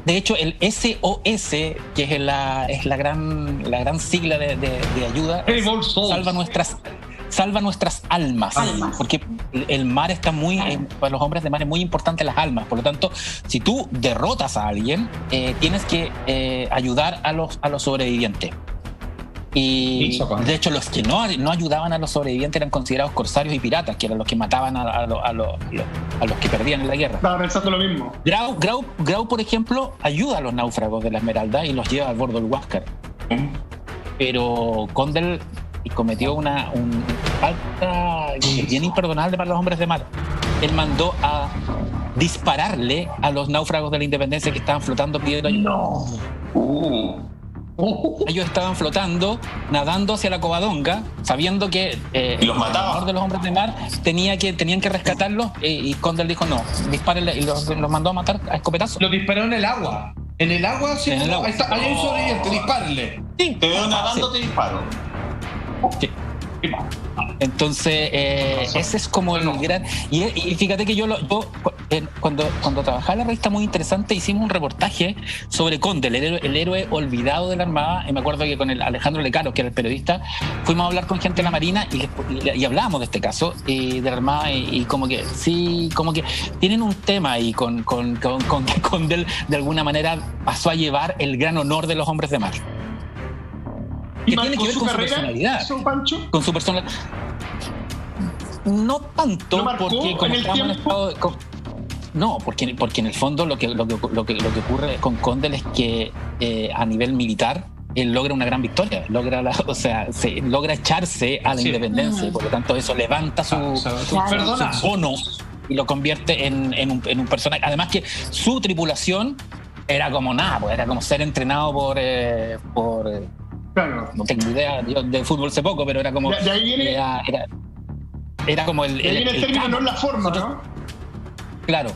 De hecho, el SOS, que es la gran sigla de ayuda, salva nuestras almas. Porque el mar está para los hombres de mar es muy importante las almas. Por lo tanto, si tú derrotas a alguien, tienes que ayudar a los sobrevivientes. Y de hecho, los que no ayudaban a los sobrevivientes eran considerados corsarios y piratas, que eran los que mataban a los que perdían en la guerra. Estaba pensando lo mismo. Grau, por ejemplo, ayuda a los náufragos de la Esmeralda y los lleva a bordo del Huáscar. Pero Condell cometió una falta bien imperdonable para los hombres de mar. Él mandó a dispararle a los náufragos de la Independencia que estaban flotando pidiendo ayuda. Ellos estaban flotando, nadando hacia la Covadonga, sabiendo que y los mataba. El honor de los hombres de mar tenían que rescatarlos, y Condell dijo no, dispárenle, y los mandó a matar a escopetazos. Los disparó en el agua. En el agua, sí. Ahí hay un sobreviviente, dispárenle. Sí. Te veo nadando, te disparo. Sí. Entonces, ese es como el gran. Y fíjate que yo cuando trabajaba en la revista Muy Interesante, hicimos un reportaje sobre Condell, el héroe olvidado de la Armada. Y me acuerdo que con el Alejandro Lecaro, que era el periodista, fuimos a hablar con gente de la Marina y hablábamos de este caso de la Armada. Y como que tienen un tema ahí con que Condell de alguna manera pasó a llevar el gran honor de los hombres de mar. Que tiene que ver con su personalidad. Con su personalidad. No tanto, porque como estamos en estado no, porque en el fondo lo que ocurre con Condell es que a nivel militar él logra una gran victoria, logra echarse a la independencia, y por lo tanto eso levanta su bono y lo convierte en un personaje. Además que su tripulación era como nada, pues era como ser entrenado por claro. No tengo idea, yo de fútbol sé poco, pero era como de ahí viene, era como el término, no es la forma, ¿no? Claro,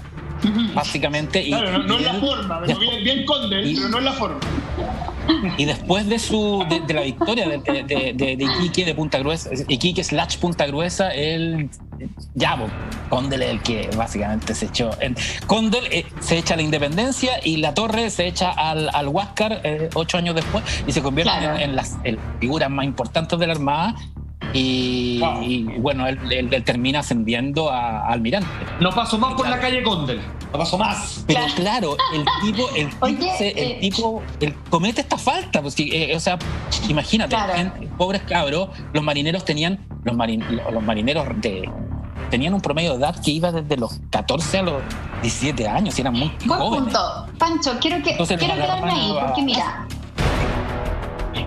básicamente. Claro, no es la forma, bien Condell, pero no es la forma. Y después de la victoria de Iquique, de Punta Gruesa, Iquique / Punta Gruesa, Condell es el que básicamente se echó. Condell se echa a la Independencia y la Torre se echa al Huáscar 8 años después y se convierte en las figuras más importantes de la Armada. Y bueno, él termina ascendiendo a almirante. No pasó más por la calle Condell. No pasó más. Pero claro, el tipo comete esta falta. Pues, o sea, imagínate, pobres cabros, los marineros tenían un promedio de edad que iba desde los 14 a los 17 años y eran muy jóvenes. Punto. Pancho, quiero quedarme ahí, porque mira,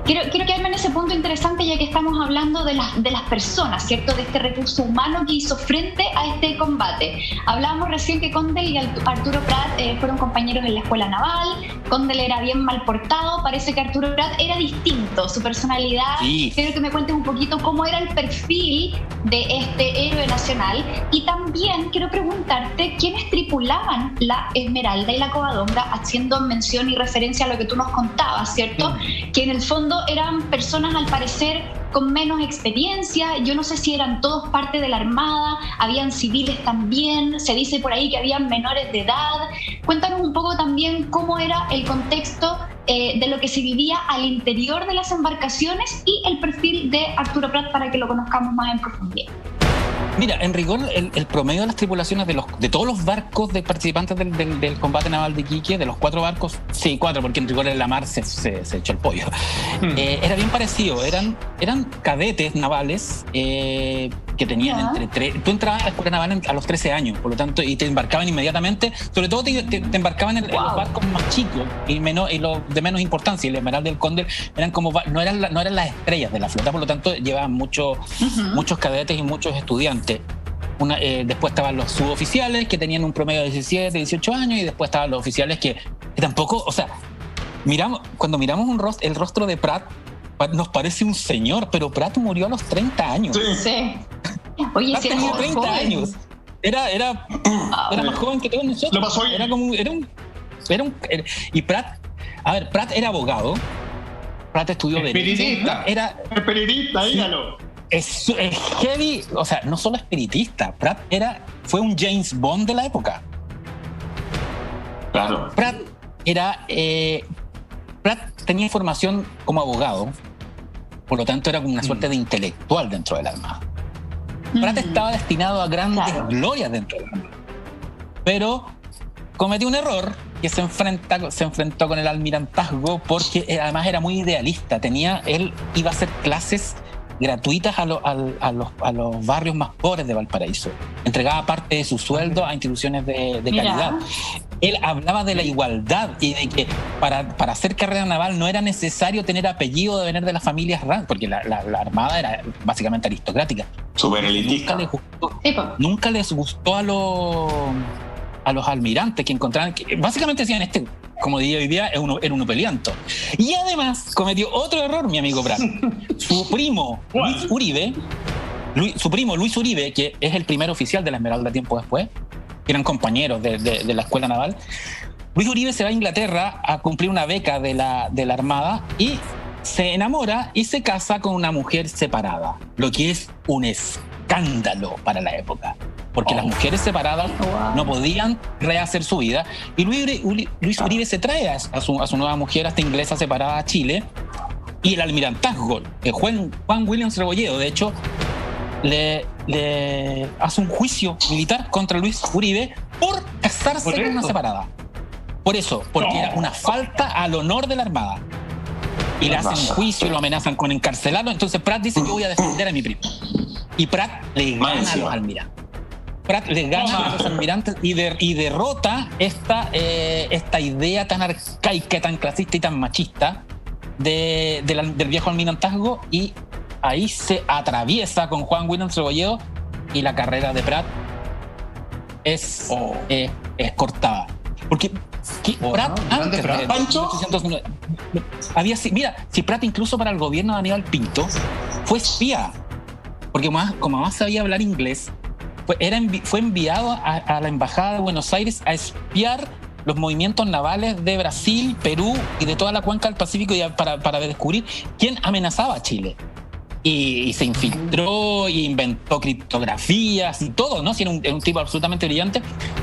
quiero quedarme en ese punto interesante, ya que estamos hablando de las personas, ¿cierto? De este recurso humano que hizo frente a este combate. Hablábamos recién que Condell y Arturo Prat fueron compañeros en la escuela naval. Condell era bien mal portado, parece que Arturo Prat era distinto, su personalidad. Sí. Quiero que me cuentes un poquito cómo era el perfil de este héroe nacional, y también quiero preguntarte quiénes tripulaban la Esmeralda y la Covadonga, haciendo mención y referencia a lo que tú nos contabas, ¿cierto? Que en el fondo eran personas al parecer con menos experiencia. Yo no sé si eran todos parte de la Armada, habían civiles también, se dice por ahí que habían menores de edad. Cuéntanos un poco también cómo era el contexto de lo que se vivía al interior de las embarcaciones y el perfil de Arturo Prat para que lo conozcamos más en profundidad. Mira, en rigor, el promedio de las tripulaciones de todos los barcos de participantes del combate naval de Iquique, de los 4 barcos, sí, 4, porque en rigor en la mar se echó el pollo, era bien parecido. Eran cadetes navales que tenían entre 3. Tú entrabas a la escuela naval a los 13 años, por lo tanto, y te embarcaban inmediatamente. Sobre todo te embarcaban en los barcos más chicos y los de menos importancia. Y el Esmeralda y el Cóndor eran como no eran las estrellas de la flota, por lo tanto, llevaban muchos cadetes y muchos estudiantes. Después estaban los suboficiales que tenían un promedio de 17, 18 años, y después estaban los oficiales que tampoco, o sea, cuando miramos el rostro de Pratt, nos parece un señor, pero Pratt murió a los 30 años. Sí. Oye, Pratt tenía 30 joven. años. Era más joven que todos nosotros. Lo pasó y Pratt era abogado. Pratt estudió espiritista. Espiritista, dígalo. Es heavy, o sea, no solo espiritista, Pratt fue un James Bond de la época. Claro. Pratt tenía formación como abogado, por lo tanto era como una suerte de intelectual dentro de la Armada. Pratt estaba destinado a grandes glorias dentro de la Armada, pero cometió un error que se enfrentó con el almirantazgo, porque además era muy idealista. Él iba a hacer clases gratuitas a los barrios más pobres de Valparaíso. Entregaba parte de su sueldo a instituciones de caridad. Él hablaba de la igualdad y de que para hacer carrera naval no era necesario tener apellido de venir de las familias RAN, porque la Armada era básicamente aristocrática. Súper elitista. Nunca les gustó a los almirantes que encontraban, que básicamente decían, como diría hoy día, era un pelianto. Y además cometió otro error, mi amigo Pratt. Su primo Luis Uribe, que es el primer oficial de la Esmeralda tiempo después, que eran compañeros de la escuela naval. Luis Uribe se va a Inglaterra a cumplir una beca de la Armada y se enamora y se casa con una mujer separada, lo que es un escándalo para la época, porque las mujeres separadas no podían rehacer su vida, y Luis Uribe se trae a su nueva mujer, a esta inglesa separada, a Chile, y el almirantazgo, Juan Williams Rebolledo, de hecho, le hace un juicio militar contra Luis Uribe por casarse con una separada. Por eso, porque era una falta al honor de la Armada. Y le hacen un juicio y lo amenazan con encarcelarlo. Entonces Pratt dice: yo voy a defender a mi primo. Y Pratt le gana a los almirantes. Pratt le gana a los almirantes y derrota esta idea tan arcaica, tan clasista y tan machista del viejo almirantazgo, y ahí se atraviesa con Juan Williams Rebolledo, y la carrera de Pratt es cortada. Porque Pratt antes de 1809 mira, si Pratt incluso para el gobierno de Aníbal Pinto fue espía, porque como más sabía hablar inglés, fue enviado a la embajada de Buenos Aires a espiar los movimientos navales de Brasil, Perú y de toda la cuenca del Pacífico, para descubrir quién amenazaba a Chile. Y se infiltró y inventó criptografías y todo, ¿no? Sí, era un tipo absolutamente brillante,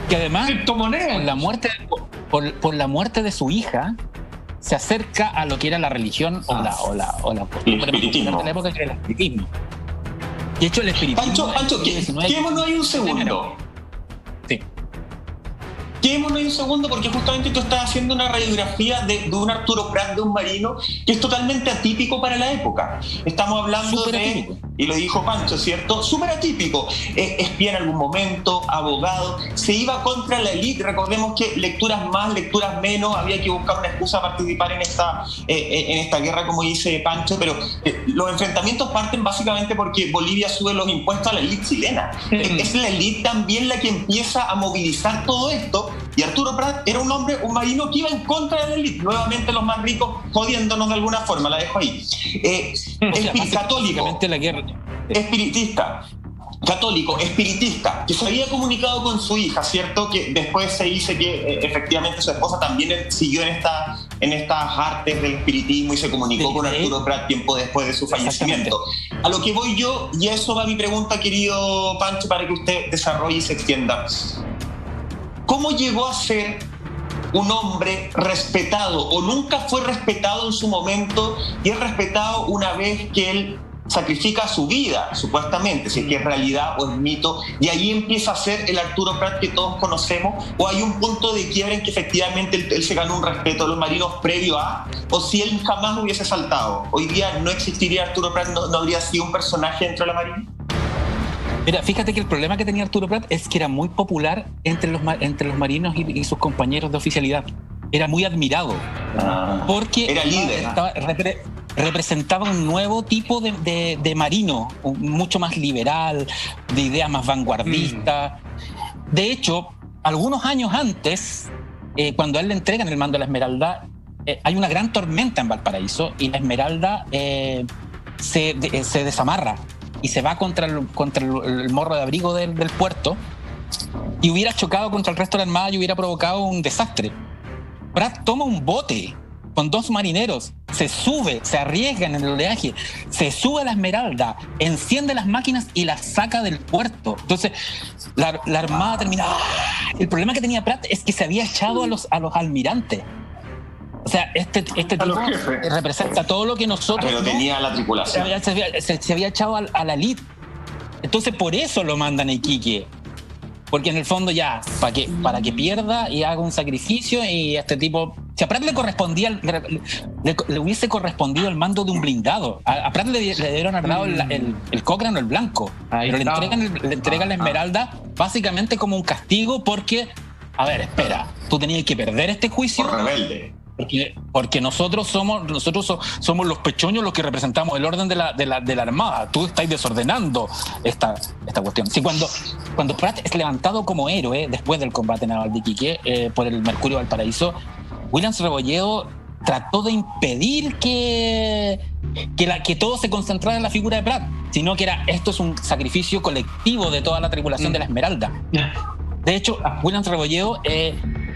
que además por la muerte de su hija se acerca a lo que era la religión o la costumbre de la época, que era el espiritismo. De hecho, el espiritismo... Pancho, quedémonos ahí un segundo. Sí. Quedémonos ahí un segundo, porque justamente tú estás haciendo una radiografía de un Arturo Prat, de un marino, que es totalmente atípico para la época. Estamos hablando atípico. Y lo dijo Pancho, ¿cierto? Súper atípico. Espía en algún momento, abogado, se iba contra la élite. Recordemos que lecturas más, lecturas menos, había que buscar una excusa para participar en esta guerra, como dice Pancho, pero los enfrentamientos parten básicamente porque Bolivia sube los impuestos a la élite chilena. Es la élite también la que empieza a movilizar todo esto, y Arturo Prat era un marino que iba en contra de la élite. Nuevamente los más ricos jodiéndonos de alguna forma, la dejo ahí. Católico. La guerra. Espiritista, que se había comunicado con su hija, ¿cierto? Que después se dice que efectivamente su esposa también siguió en estas artes del espiritismo y se comunicó con Arturo Prat tiempo después de su fallecimiento. A lo que voy yo, y a eso va mi pregunta, querido Pancho, para que usted desarrolle y se extienda. ¿Cómo llegó a ser un hombre respetado, o nunca fue respetado en su momento, y es respetado una vez que él sacrifica su vida, supuestamente, si es que es realidad o es mito, y ahí empieza a ser el Arturo Prat que todos conocemos, o hay un punto de quiebre en que efectivamente él se ganó un respeto de los marinos previo a, o si él jamás hubiese saltado. Hoy día no existiría Arturo Prat, no habría sido un personaje dentro de la Marina. Mira, fíjate que el problema que tenía Arturo Prat es que era muy popular entre los marinos y sus compañeros de oficialidad. Era muy admirado, porque era líder. Representaba un nuevo tipo de marino, mucho más liberal, de ideas más vanguardistas. De hecho, algunos años antes, cuando a él le entregan el mando a la Esmeralda, hay una gran tormenta en Valparaíso y la Esmeralda se desamarra y se va contra el morro de abrigo del puerto, y hubiera chocado contra el resto de la armada y hubiera provocado un desastre. Prat toma un bote con 2 marineros, se sube, se arriesga en el oleaje, se sube a la Esmeralda, enciende las máquinas y las saca del puerto. Entonces, la armada termina. El problema que tenía Prat es que se había echado a los almirantes. O sea, este tipo representa todo lo que nosotros... Pero tenía la tripulación. Se había echado a la elite. Entonces, por eso lo mandan a Iquique. Porque en el fondo ya, para que pierda y haga un sacrificio, y este tipo... Si a Prat le correspondía, le hubiese correspondido el mando de un blindado. A Prat le debieron haber dado el Cochrane o el Blanco. Pero le entregan la Esmeralda básicamente como un castigo porque... A ver, espera, tú tenías que perder este juicio. Por rebelde. Porque nosotros somos los pechoños los que representamos el orden de la armada. Tú estás desordenando esta cuestión. Sí, cuando Prat es levantado como héroe después del combate naval de Iquique por el Mercurio Valparaíso, Williams Rebolledo trató de impedir que todo se concentrara en la figura de Prat, sino que esto es un sacrificio colectivo de toda la tripulación de la Esmeralda. De hecho, Williams Rebolledo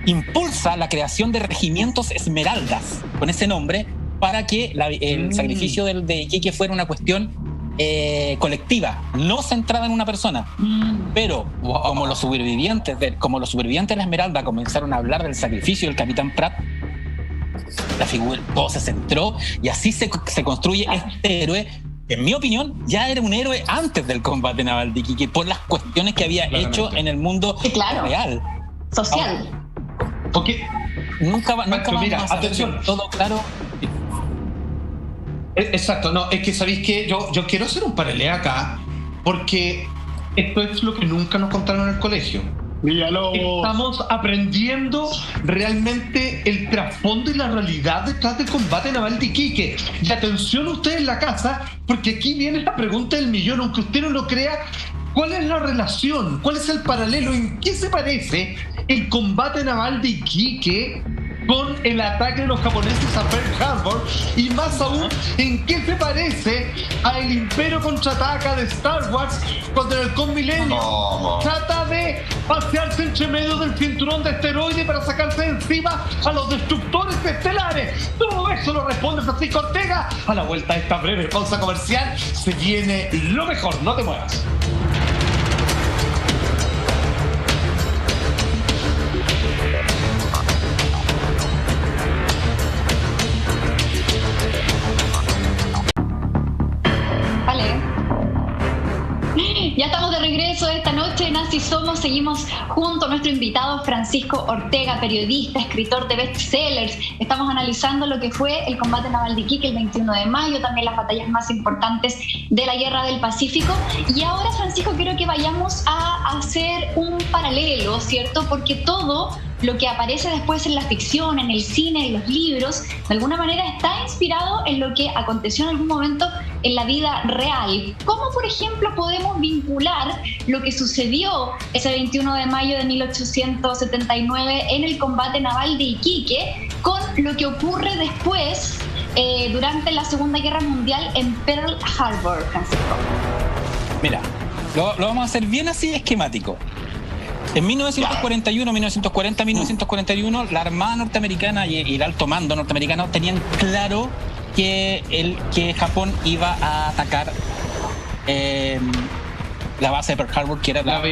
impulsa la creación de regimientos Esmeraldas con ese nombre para que el sacrificio de Iquique fuera una cuestión colectiva, no centrada en una persona. Pero como los supervivientes de la Esmeralda comenzaron a hablar del sacrificio del capitán Prat, la figura, todo se centró y así se construye este héroe. En mi opinión, ya era un héroe antes del combate naval de Iquique por las cuestiones que había hecho en el mundo real, social. Porque nunca vamos mira, a atención, todo claro. Exacto, no, es que sabéis que yo quiero hacer un paralelo acá, porque esto es lo que nunca nos contaron en el colegio. Estamos aprendiendo realmente el trasfondo y la realidad detrás del combate naval de Iquique. Y atención ustedes en la casa, porque aquí viene la pregunta del millón, aunque usted no lo crea. ¿Cuál es la relación? ¿Cuál es el paralelo? ¿En qué se parece el combate naval de Iquique con el ataque de los japoneses a Pearl Harbor? Y más aún, ¿en qué se parece a el Imperio contraataca de Star Wars cuando el Halcón Milenio trata de pasearse entre medio del cinturón de asteroides para sacarse de encima a los destructores estelares? Todo eso lo responde Francisco Ortega. A la vuelta de esta breve pausa comercial se viene lo mejor. No te muevas. Ya estamos de regreso esta noche en Así Somos. Seguimos junto a nuestro invitado Francisco Ortega, periodista, escritor de bestsellers. Estamos analizando lo que fue el combate naval de Iquique el 21 de mayo, también las batallas más importantes de la Guerra del Pacífico. Y ahora, Francisco, quiero que vayamos a hacer un paralelo, ¿cierto? Porque todo lo que aparece después en la ficción, en el cine, en los libros, de alguna manera está inspirado en lo que aconteció en algún momento en la vida real. ¿Cómo, por ejemplo, podemos vincular lo que sucedió ese 21 de mayo de 1879 en el combate naval de Iquique con lo que ocurre después durante la Segunda Guerra Mundial en Pearl Harbor, Francisco? Mira, lo vamos a hacer bien así esquemático. En 1941, la Armada norteamericana y el alto mando norteamericano tenían claro que Japón iba a atacar la base de Pearl Harbor, que era la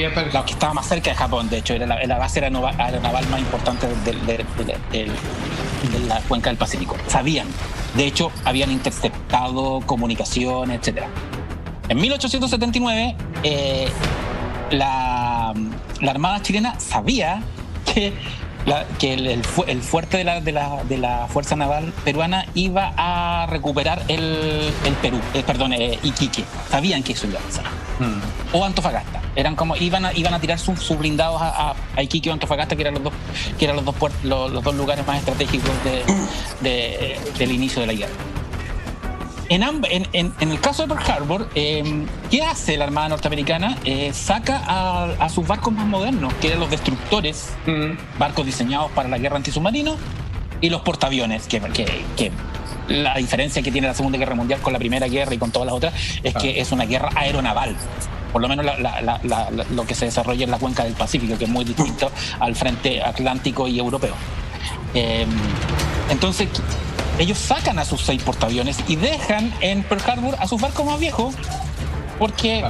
que estaba más cerca de Japón. De hecho, era la base naval más importante la cuenca del Pacífico. Sabían. De hecho, habían interceptado comunicación, etc. En 1879, la Armada chilena sabía que el fuerte de la Fuerza Naval peruana iba a recuperar el Perú, Iquique. Sabían que eso iba a pasar. O Antofagasta. Eran como iban a tirar sus blindados a Iquique o Antofagasta, que eran los dos lugares más estratégicos del inicio de la guerra. En el caso de Pearl Harbor, ¿qué hace la Armada norteamericana? Saca a sus barcos más modernos, que eran los destructores, barcos diseñados para la guerra antisubmarina, y los portaaviones, que la diferencia que tiene la Segunda Guerra Mundial con la Primera Guerra y con todas las otras es que es una guerra aeronaval. Por lo menos lo que se desarrolla en la cuenca del Pacífico, que es muy distinto al frente atlántico y europeo. Entonces, ellos sacan a sus 6 portaaviones y dejan en Pearl Harbor a sus barcos más viejos, porque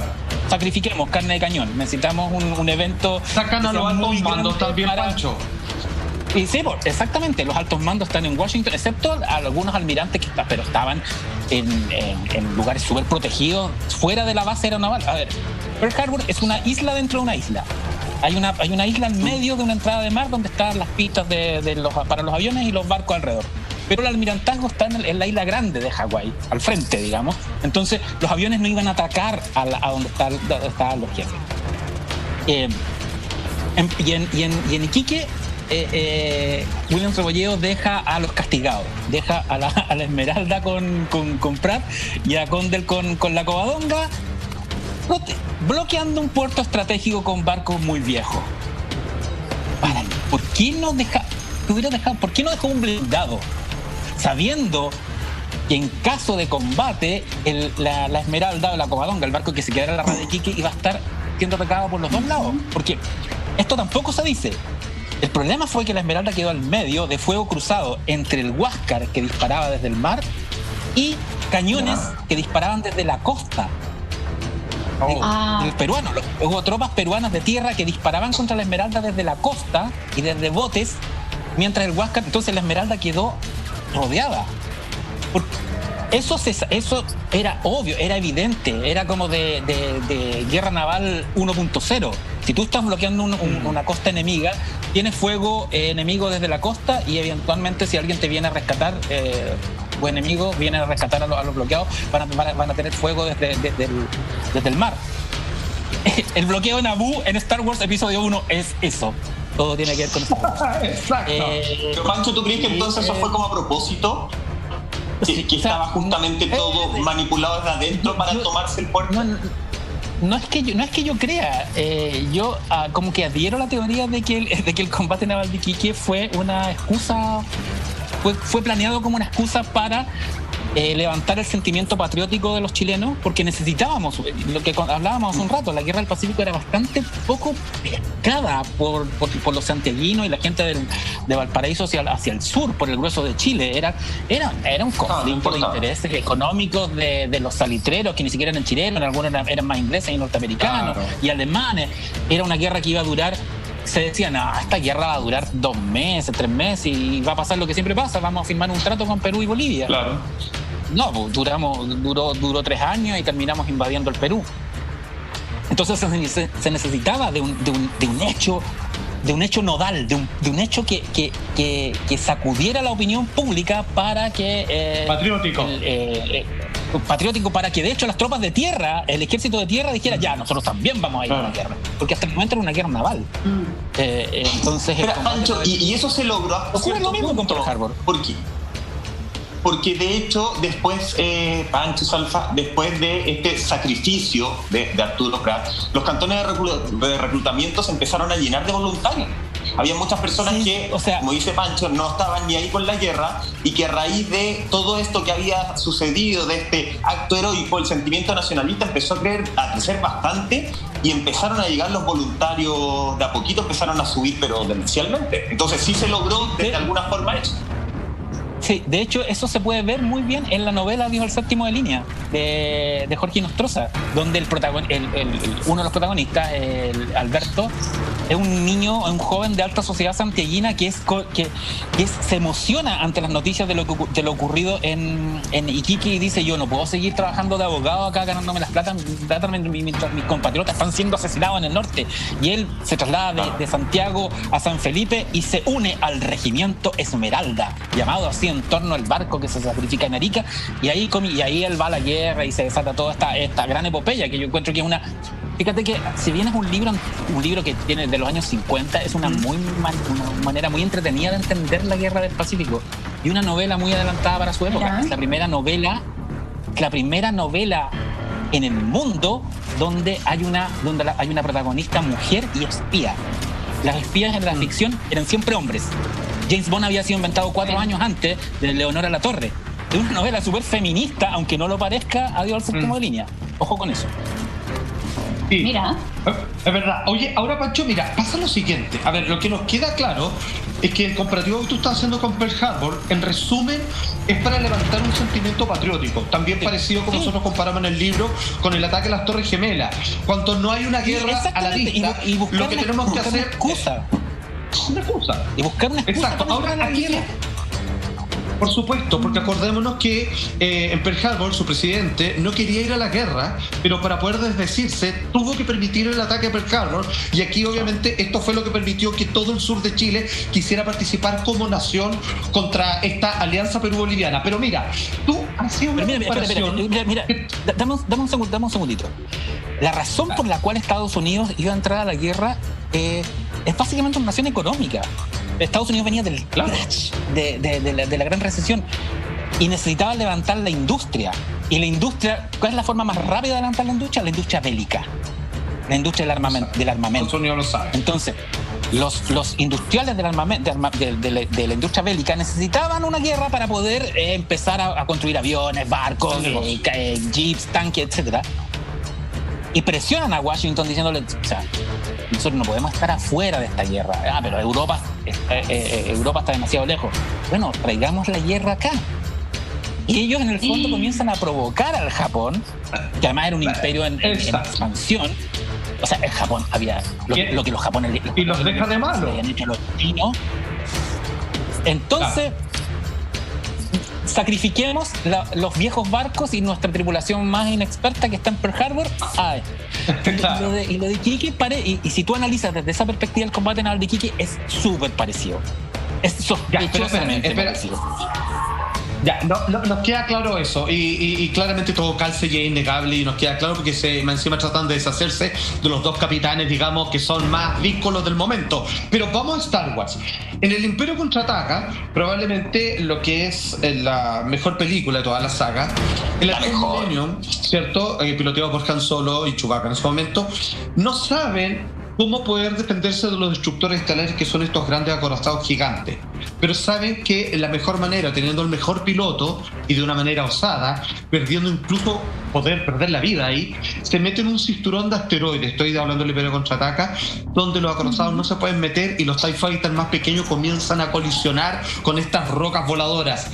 sacrifiquemos carne de cañón, necesitamos un evento. Sacan a los altos mandos también, Pancho. Y sí, exactamente, los altos mandos están en Washington, excepto algunos almirantes pero estaban en lugares súper protegidos fuera de la base aeronaval. A ver, Pearl Harbor es una isla dentro de una isla. Hay una isla en medio de una entrada de mar donde están las pistas para los aviones y los barcos alrededor. Pero el almirantazgo está en la isla grande de Hawái, al frente, digamos. Entonces, los aviones no iban a atacar a donde estaban los jefes. Y en Iquique, William Cebolleo deja a los castigados, deja a la Esmeralda con Prat y a Condell con la Covadonga, bloqueando un puerto estratégico con barcos muy viejos. ¿Por qué no dejó un blindado? Sabiendo que en caso de combate la Esmeralda o la Covadonga, el barco que se quedara en la rada de Iquique, iba a estar siendo atacado por los dos lados, porque esto tampoco se dice. El problema fue que la Esmeralda quedó al medio de fuego cruzado entre el Huáscar, que disparaba desde el mar, y cañones que disparaban desde la costa del peruano. Hubo tropas peruanas de tierra que disparaban contra la Esmeralda desde la costa y desde botes, mientras el Huáscar, entonces la Esmeralda quedó rodeada. Eso era obvio, era evidente, era como de guerra naval 1.0. Si tú estás bloqueando una costa enemiga, tienes fuego enemigo desde la costa, y eventualmente si alguien te viene a rescatar, o enemigo viene a rescatar a los bloqueados, van a tener fuego desde el mar. El bloqueo de Naboo en Star Wars Episodio 1 es eso. Todo tiene que ver con eso. Exacto. Pero Pancho, ¿tú crees que entonces eso fue como a propósito? Que estaba justamente todo manipulado desde adentro para tomarse el puerto. No es que yo crea, yo como que adhiero a la teoría de que el combate naval de Iquique fue una excusa, fue planeado como una excusa para levantar el sentimiento patriótico de los chilenos, porque necesitábamos, lo que hablábamos hace un rato, la guerra del Pacífico era bastante poco pescada por los santiaguinos y la gente de Valparaíso hacia el sur, por el grueso de Chile. Era un conflicto de intereses económicos de los salitreros, que ni siquiera eran chilenos, algunos eran más ingleses y norteamericanos y alemanes. Era una guerra que iba a durar, se decía, no, esta guerra va a durar 2 meses, 3 meses y va a pasar lo que siempre pasa, vamos a firmar un trato con Perú y Bolivia. Claro. No, pues duró 3 años y terminamos invadiendo el Perú. Entonces se necesitaba de un hecho nodal, de un hecho que sacudiera la opinión pública para que patriótico, para que de hecho las tropas de tierra, el ejército de tierra dijera, ya, nosotros también vamos a ir a la guerra, porque hasta el momento era una guerra naval. Entonces, Pancho, y eso se logró hasta cierto punto. ¿Por qué? Porque de hecho, después, Pancho Salfa, después de este sacrificio de Arturo Prat, los cantones de reclutamiento se empezaron a llenar de voluntarios. Había muchas personas que, como dice Pancho, no estaban ni ahí con la guerra, y que a raíz de todo esto que había sucedido, de este acto heroico, el sentimiento nacionalista empezó a crecer bastante, y empezaron a llegar los voluntarios de a poquito, empezaron a subir, pero demencialmente. Entonces sí se logró de alguna forma eso. Sí, de hecho eso se puede ver muy bien en la novela Dios el séptimo de línea de Jorge Nostroza, donde uno de los protagonistas, el Alberto, es un niño, un joven de alta sociedad santiaguina que se emociona ante las noticias de lo ocurrido en Iquique y dice: yo no puedo seguir trabajando de abogado acá ganándome las plata mientras mis compatriotas están siendo asesinados en el norte. Y él se traslada de Santiago a San Felipe y se une al regimiento Esmeralda, llamado así en torno al barco que se sacrifica en Arica, y ahí él va a la guerra y se desata toda esta gran epopeya que yo encuentro que es una... Fíjate que si bien es un libro que tiene de los años 50, es una manera muy entretenida de entender la Guerra del Pacífico y una novela muy adelantada para su época. Es la primera novela en el mundo donde hay una protagonista mujer y espía. Las espías en la ficción eran siempre hombres. James Bond había sido inventado 4 años antes de Leonora Latorre. Es una novela súper feminista, aunque no lo parezca, Adiós al séptimo de línea. Ojo con eso. Sí. Mira. Es verdad. Oye, ahora Pancho, mira, pasa lo siguiente. A ver, lo que nos queda claro es que el comparativo que tú estás haciendo con Pearl Harbor, en resumen, es para levantar un sentimiento patriótico. También parecido como nosotros comparamos en el libro con el ataque a las Torres Gemelas. Cuando no hay una guerra a la vista, lo que tenemos que hacer una excusa. Y buscar una excusa. Exacto. Ahora aquí por supuesto, porque acordémonos que en Pearl Harbor su presidente no quería ir a la guerra, pero para poder desdecirse tuvo que permitir el ataque a Pearl Harbor, y aquí obviamente esto fue lo que permitió que todo el sur de Chile quisiera participar como nación contra esta alianza Perú-Boliviana. Pero mira, tú has sido una comparación... Mira, dame un segundito. La razón por la cual Estados Unidos iba a entrar a la guerra es básicamente una nación económica. Estados Unidos venía del crash de la gran recesión y necesitaba levantar la industria. Y la industria, ¿cuál es la forma más rápida de levantar la industria? La industria bélica, la industria del armamento. Estados Unidos lo sabe. Entonces, los industriales del armamento, de la industria bélica necesitaban una guerra para poder empezar a construir aviones, barcos, jeeps, tanques, etcétera. Y presionan a Washington diciéndole: o sea, nosotros no podemos estar afuera de esta guerra. Pero Europa está demasiado lejos. Bueno, traigamos la guerra acá. Y ellos en el fondo comienzan a provocar al Japón, que además era un imperio en expansión. O sea, el Japón había lo que los japoneses... Y los deja de malo. Habían hecho los chinos. Entonces... sacrifiquemos los viejos barcos y nuestra tripulación más inexperta que está en Pearl Harbor. Claro. Y lo de Iquique, y si tú analizas desde esa perspectiva el combate naval de Iquique, es súper parecido. Es sospechosamente parecido. Ya, nos queda claro eso, y claramente todo calce y es innegable, y nos queda claro porque encima tratan de deshacerse de los dos capitanes, digamos, que son más díscolos del momento. Pero vamos a Star Wars. En el Imperio Contraataca, probablemente lo que es la mejor película de toda la saga, el Millennium, ¿cierto? Piloteado por Han Solo y Chewbacca en ese momento, no saben cómo poder defenderse de los destructores estelares, que son estos grandes acorazados gigantes. Pero saben que la mejor manera, teniendo el mejor piloto y de una manera osada, perdiendo incluso poder perder la vida ahí, se meten en un cinturón de asteroides, estoy hablando del Imperio Contraataca, donde los acorazados no se pueden meter y los TIE Fighters más pequeños comienzan a colisionar con estas rocas voladoras.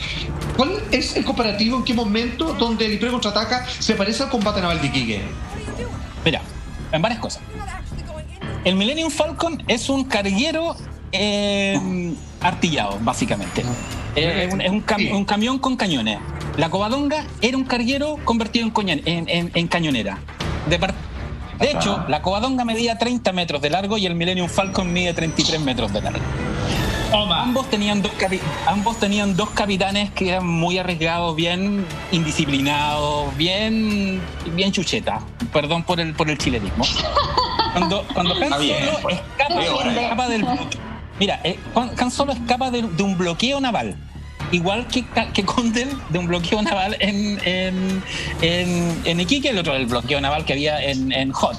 ¿Cuál es el comparativo? ¿En qué momento donde el Imperio Contraataca se parece al combate naval de Iquique? Mira, en varias cosas. El Millennium Falcon es un carguero artillado, básicamente. Es un camión con cañones. La Covadonga era un carguero convertido en cañonera. De hecho, la Covadonga medía 30 metros de largo y el Millennium Falcon mide 33 metros de largo. Ambos tenían dos capitanes que eran muy arriesgados, bien indisciplinados, bien chucheta. Perdón por el chilenismo. Cuando Han Solo escapa del... Mira, Han Solo escapa de un bloqueo naval, igual que Condell de un bloqueo naval en Iquique, el otro del bloqueo naval que había en Hot.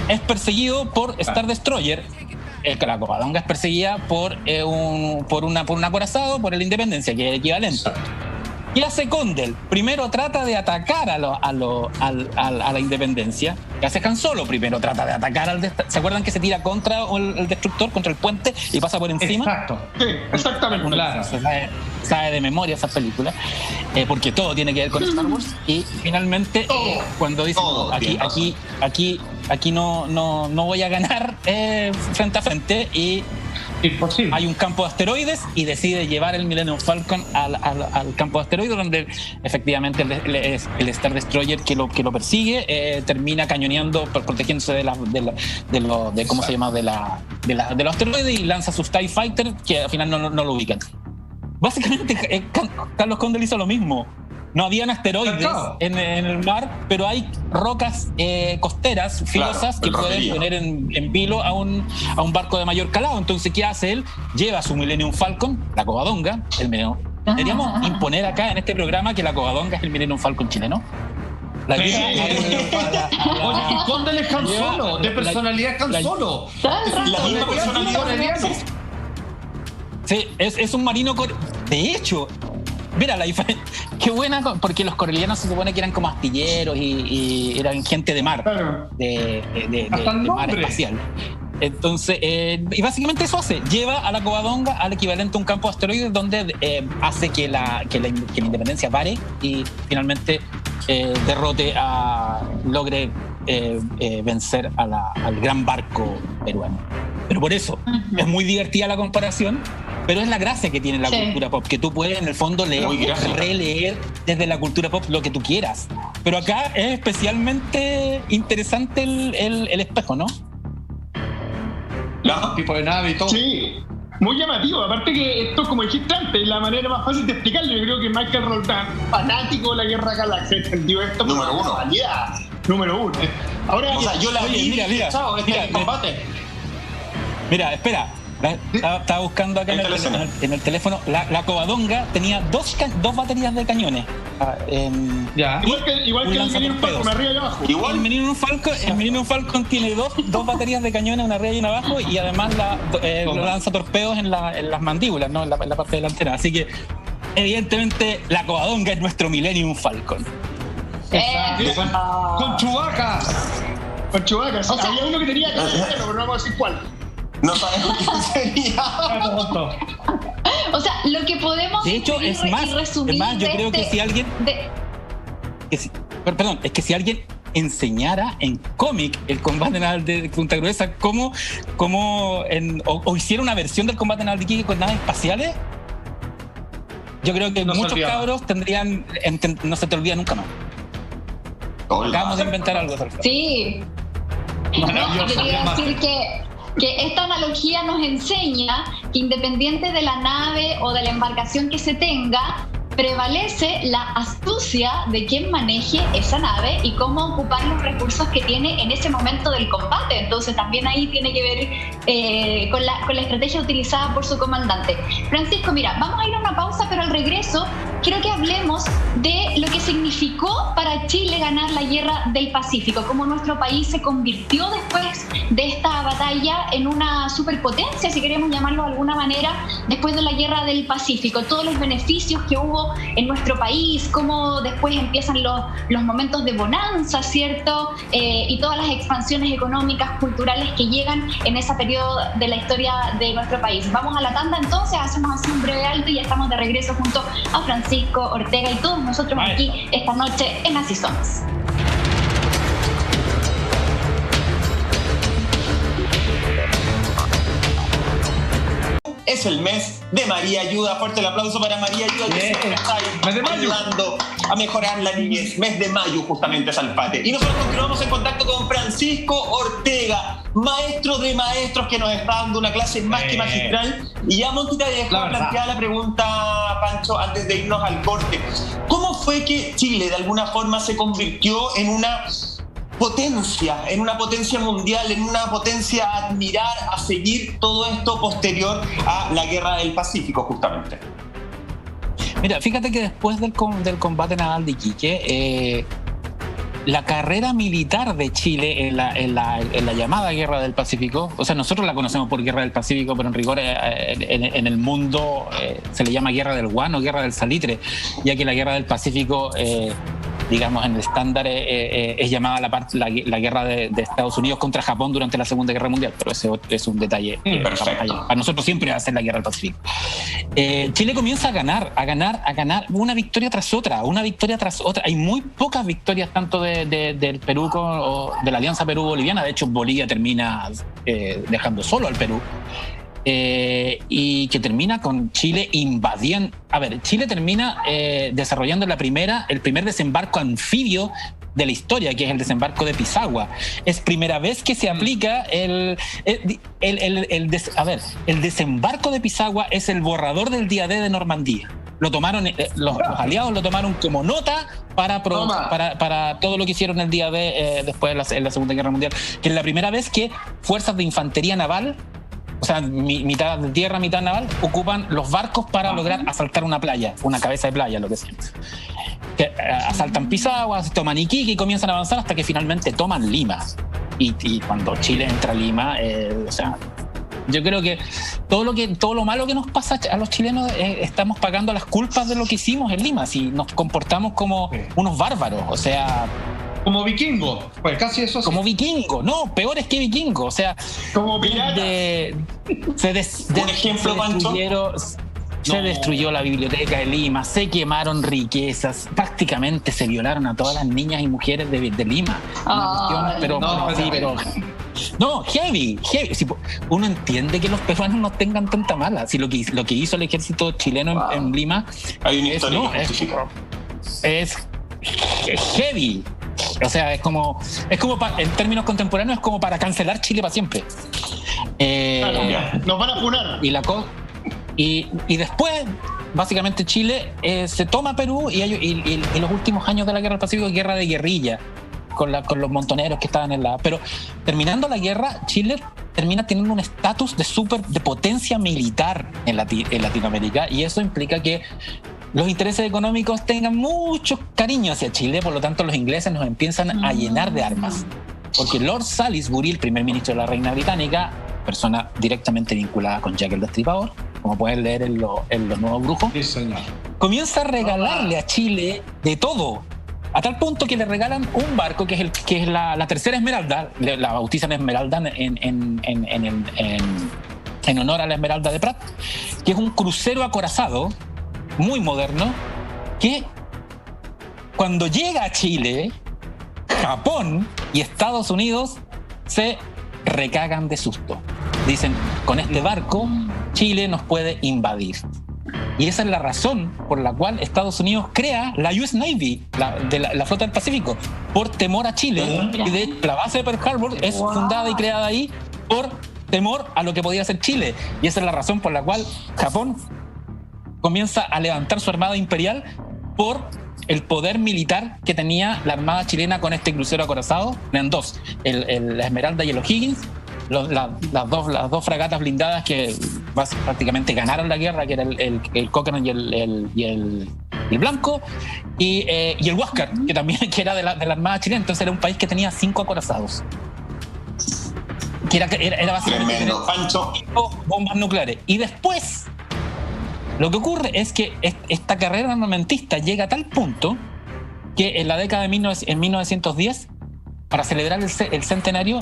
Es perseguido por Star Destroyer. La Covadonga es perseguida por un acorazado, por el Independencia, que es equivalente. ¿Qué hace Condell? Primero trata de atacar a la independencia. ¿Qué hace Han Solo? Primero trata de atacar ¿se acuerdan que se tira contra el destructor, contra el puente y pasa por encima? Exacto. Sí, exactamente. Claro. Sabe de memoria esas películas, porque todo tiene que ver con Star Wars. Y finalmente, cuando dice aquí no voy a ganar frente a frente, y imposible. Hay un campo de asteroides y decide llevar el Millennium Falcon al campo de asteroides, donde efectivamente el Star Destroyer que lo persigue termina cañoneando, protegiéndose de ¿cómo se llama? de los asteroides, y lanza sus TIE Fighter, que al final no lo ubican. Básicamente Carlos Condell hizo lo mismo. No habían asteroides en el mar, pero hay rocas costeras filosas que pueden poner en vilo a un barco de mayor calado. Entonces, ¿qué hace él? Lleva su Millennium Falcon, la Covadonga, el Millennium. Deberíamos imponer acá en este programa que la Covadonga es el Millennium Falcon chileno. Oye, y Condell es Han Solo, de personalidad es Han Solo. La misma personalidad. Sí, es un marino. De hecho, mira la diferencia. Qué buena, porque los corelianos se supone que eran como astilleros y eran gente de mar, Claro. de mar espacial. Entonces, y básicamente eso hace, lleva a la Covadonga al equivalente a un campo de asteroides, donde hace que la independencia pare y finalmente logre vencer al gran barco peruano. Pero por eso, es muy divertida la comparación, pero es la gracia que tiene la cultura pop, que tú puedes en el fondo releer desde la cultura pop lo que tú quieras. Pero acá es especialmente interesante el espejo, ¿no? ¿No? Tipo de nave y todo. Sí, muy llamativo. Aparte que esto, como dijiste antes, es la manera más fácil de explicarlo. Yo creo que Michael Roldán, fanático de la Guerra Galáctica, entendió esto como Número uno. Número uno. Ahora, O sea, yo la vi. Mira, Combate. Mira, espera. Estaba buscando acá en el teléfono. La Covadonga tenía dos baterías de cañones. Igual que el Millennium Falcon, una arriba y abajo. Igual el Millennium Falcon tiene dos baterías de cañones, una arriba y una abajo, y además lo lanza torpedos en las mandíbulas, ¿no? en la parte delantera. Así que, evidentemente, la Covadonga es nuestro Millennium Falcon. Con Chewbacca. Con Chewbacca. Sí, había uno que tenía que hacerlo, pero no vamos a decir cuál. No sabemos quién sería. O sea, lo que podemos de hecho, es más, yo creo que si alguien... Perdón, es que si alguien enseñara en cómic el combate naval de Punta Gruesa, o hiciera una versión del combate naval de Iquique con naves espaciales, yo creo que muchos cabros tendrían... no se te olvida nunca más. Acabamos de inventar algo. Sí. Quería decir que esta analogía nos enseña que independiente de la nave o de la embarcación que se tenga, prevalece la astucia de quien maneje esa nave y cómo ocupar los recursos que tiene en ese momento del combate. Entonces también ahí tiene que ver con la estrategia utilizada por su comandante. Francisco, mira, vamos a ir a una pausa, pero al regreso quiero que hablemos de lo que significó para Chile ganar la Guerra del Pacífico, cómo nuestro país se convirtió después de esta batalla en una superpotencia, si queremos llamarlo de alguna manera, después de la Guerra del Pacífico, todos los beneficios que hubo en nuestro país, cómo después empiezan los momentos de bonanza, ¿cierto? Y todas las expansiones económicas, culturales que llegan en ese periodo de la historia de nuestro país. Vamos a la tanda entonces, hacemos así un breve alto y ya estamos de regreso junto a Francisco Ortega y todos nosotros aquí esta noche en Así Somos. Es el mes de María Ayuda. Fuerte el aplauso para María Ayuda, que siempre está ahí ayudando a mejorar la niñez. Mes de mayo, justamente, Salpate. Y nosotros continuamos en contacto con Francisco Ortega, maestro de maestros, que nos está dando una clase más que magistral. Y ya, Monty, te dejo plantear la pregunta, Pancho, antes de irnos al corte. ¿Cómo fue que Chile, de alguna forma, se convirtió en una potencia mundial, en una potencia a admirar, a seguir todo esto posterior a la Guerra del Pacífico, justamente? Mira, fíjate que después del combate naval de Iquique, la carrera militar de Chile en la llamada Guerra del Pacífico, o sea, nosotros la conocemos por Guerra del Pacífico, pero en rigor en el mundo se le llama Guerra del Guano, Guerra del Salitre, ya que la Guerra del Pacífico, digamos, en el estándar es llamada la guerra de Estados Unidos contra Japón durante la Segunda Guerra Mundial, pero ese es un detalle. Perfecto. Para nosotros siempre va a ser la Guerra del Pacífico. Chile comienza a ganar una victoria tras otra. Hay muy pocas victorias tanto del Perú o de la Alianza Perú-Boliviana. De hecho, Bolivia termina dejando solo al Perú. Y que termina con Chile invadiendo. A ver, Chile termina desarrollando el primer desembarco anfibio de la historia, que es el desembarco de Pisagua. Es primera vez que se aplica el desembarco de Pisagua es el borrador del día D de Normandía. Lo tomaron, los aliados lo tomaron como nota para todo lo que hicieron el día D después en la Segunda Guerra Mundial, que es la primera vez que fuerzas de infantería naval, o sea, mitad de tierra, mitad naval, ocupan los barcos para lograr asaltar una playa, una cabeza de playa, lo que sea. Que asaltan Pisagua, toman Iquique y comienzan a avanzar hasta que finalmente toman Lima. Y cuando Chile entra a Lima, o sea, yo creo que todo lo malo que nos pasa a los chilenos estamos pagando las culpas de lo que hicimos en Lima, si nos comportamos como unos bárbaros, o sea... Como vikingo, pues casi eso. Como vikingo, no, peores que vikingo, o sea, como pirata. Un ejemplo, Pancho. Se destruyó la biblioteca de Lima, se quemaron riquezas, prácticamente se violaron a todas las niñas y mujeres de Lima. No, heavy. Si uno entiende que los peruanos no tengan tanta mala. Si lo que hizo el ejército chileno en Lima es heavy. O sea, es como en términos contemporáneos, es como para cancelar Chile para siempre. Nos van a funar. Y después, básicamente, Chile se toma Perú y los últimos años de la Guerra del Pacífico es guerra de guerrilla con los montoneros que estaban en la... Pero terminando la guerra, Chile termina teniendo un estatus de potencia militar en Latinoamérica, y eso implica que los intereses económicos tengan mucho cariño hacia Chile. Por lo tanto, los ingleses nos empiezan a llenar de armas, porque Lord Salisbury, el primer ministro de la Reina Británica, persona directamente vinculada con Jack el Destripador, como pueden leer en los Nuevos Brujos, sí, señor, comienza a regalarle a Chile de todo, a tal punto que le regalan un barco que es la tercera Esmeralda, la bautizan Esmeralda en honor a la Esmeralda de Prat, que es un crucero acorazado muy moderno, que cuando llega a Chile, Japón y Estados Unidos se recagan de susto. Dicen, con este barco Chile nos puede invadir. Y esa es la razón por la cual Estados Unidos crea la US Navy, la flota del Pacífico, por temor a Chile. Y de hecho, la base de Pearl Harbor es fundada y creada ahí por temor a lo que podía hacer Chile. Y esa es la razón por la cual Japón comienza a levantar su armada imperial, por el poder militar que tenía la armada chilena con este crucero acorazado. Eran dos, la Esmeralda y el O'Higgins, las dos fragatas blindadas que prácticamente ganaron la guerra, que era el Cochrane y el Blanco, y el Huáscar, que también era de la armada chilena. Entonces era un país que tenía 5 acorazados, que era básicamente tremendo, Pancho, bombas nucleares. Y después lo que ocurre es que esta carrera armamentista llega a tal punto que en la década de 1910, para celebrar el centenario,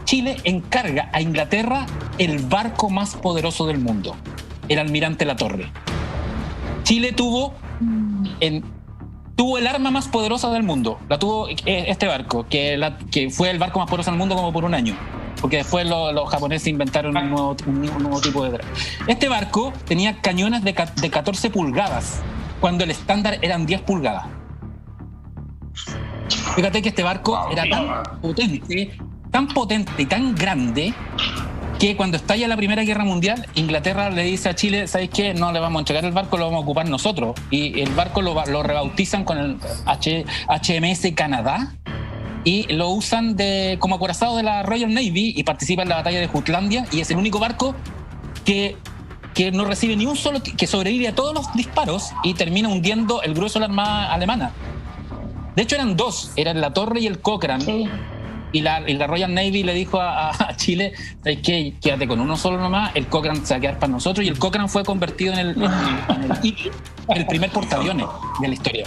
Chile encarga a Inglaterra el barco más poderoso del mundo, el Almirante Latorre. Chile tuvo el arma más poderosa del mundo, la tuvo este barco, que fue el barco más poderoso del mundo como por un año, porque después los japoneses inventaron un nuevo tipo de... Este barco tenía cañones de 14 pulgadas, cuando el estándar eran 10 pulgadas. Fíjate que este barco era tan potente y tan grande, que cuando estalla la Primera Guerra Mundial, Inglaterra le dice a Chile, ¿sabes qué? No le vamos a entregar el barco, lo vamos a ocupar nosotros. Y el barco lo rebautizan con el HMS Canadá, y lo usan como acorazado de la Royal Navy, y participa en la batalla de Jutlandia, y es el único barco que no recibe ni un solo, que sobrevive a todos los disparos y termina hundiendo el grueso de la armada alemana. De hecho eran dos, eran la Torre y el Cochrane. Sí. Y la Royal Navy le dijo a Chile, ¿sabes qué? Quédate con uno solo nomás, el Cochrane se va a quedar para nosotros, y el Cochrane fue convertido en el primer portaaviones de la historia.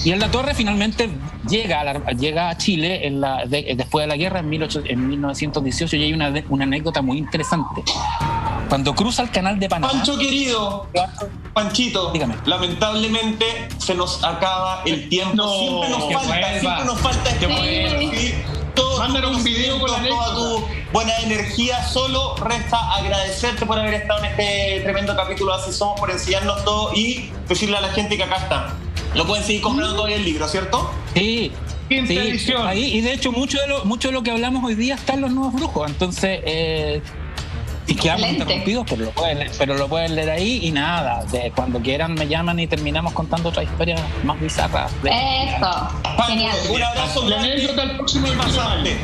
Y en la Torre finalmente llega a Chile después de la guerra en 1918, y hay una anécdota muy interesante. Cuando cruza el canal de Panamá... Pancho querido, Panchito, dígame. Lamentablemente se nos acaba el tiempo. No, siempre nos falta Mándale un video con la toda tu buena energía. Solo resta agradecerte por haber estado en este tremendo capítulo de Así Somos, por enseñarnos todo y decirle a la gente que acá está. Lo pueden seguir comprando todavía el libro, ¿cierto? Sí. Quinta edición. Ahí, y de hecho mucho de lo que hablamos hoy día está en Los Nuevos Brujos. Entonces... Y quedamos interrumpidos, pero lo pueden leer ahí, y nada, cuando quieran me llaman y terminamos contando otras historias más bizarras. Eso, genial. Un abrazo grande.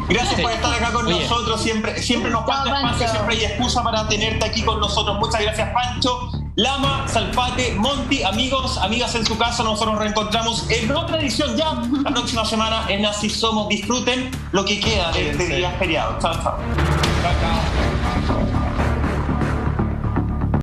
Gracias por estar acá con nosotros. Siempre nos falta espacio, siempre hay excusa para tenerte aquí con nosotros. Muchas gracias, Pancho, Lama, Salfate, Monty, amigos, amigas en su casa. Nosotros nos reencontramos en otra edición ya la próxima semana en Así Somos. Disfruten lo que queda de este día feriado. Chao, chao. Chao, chao.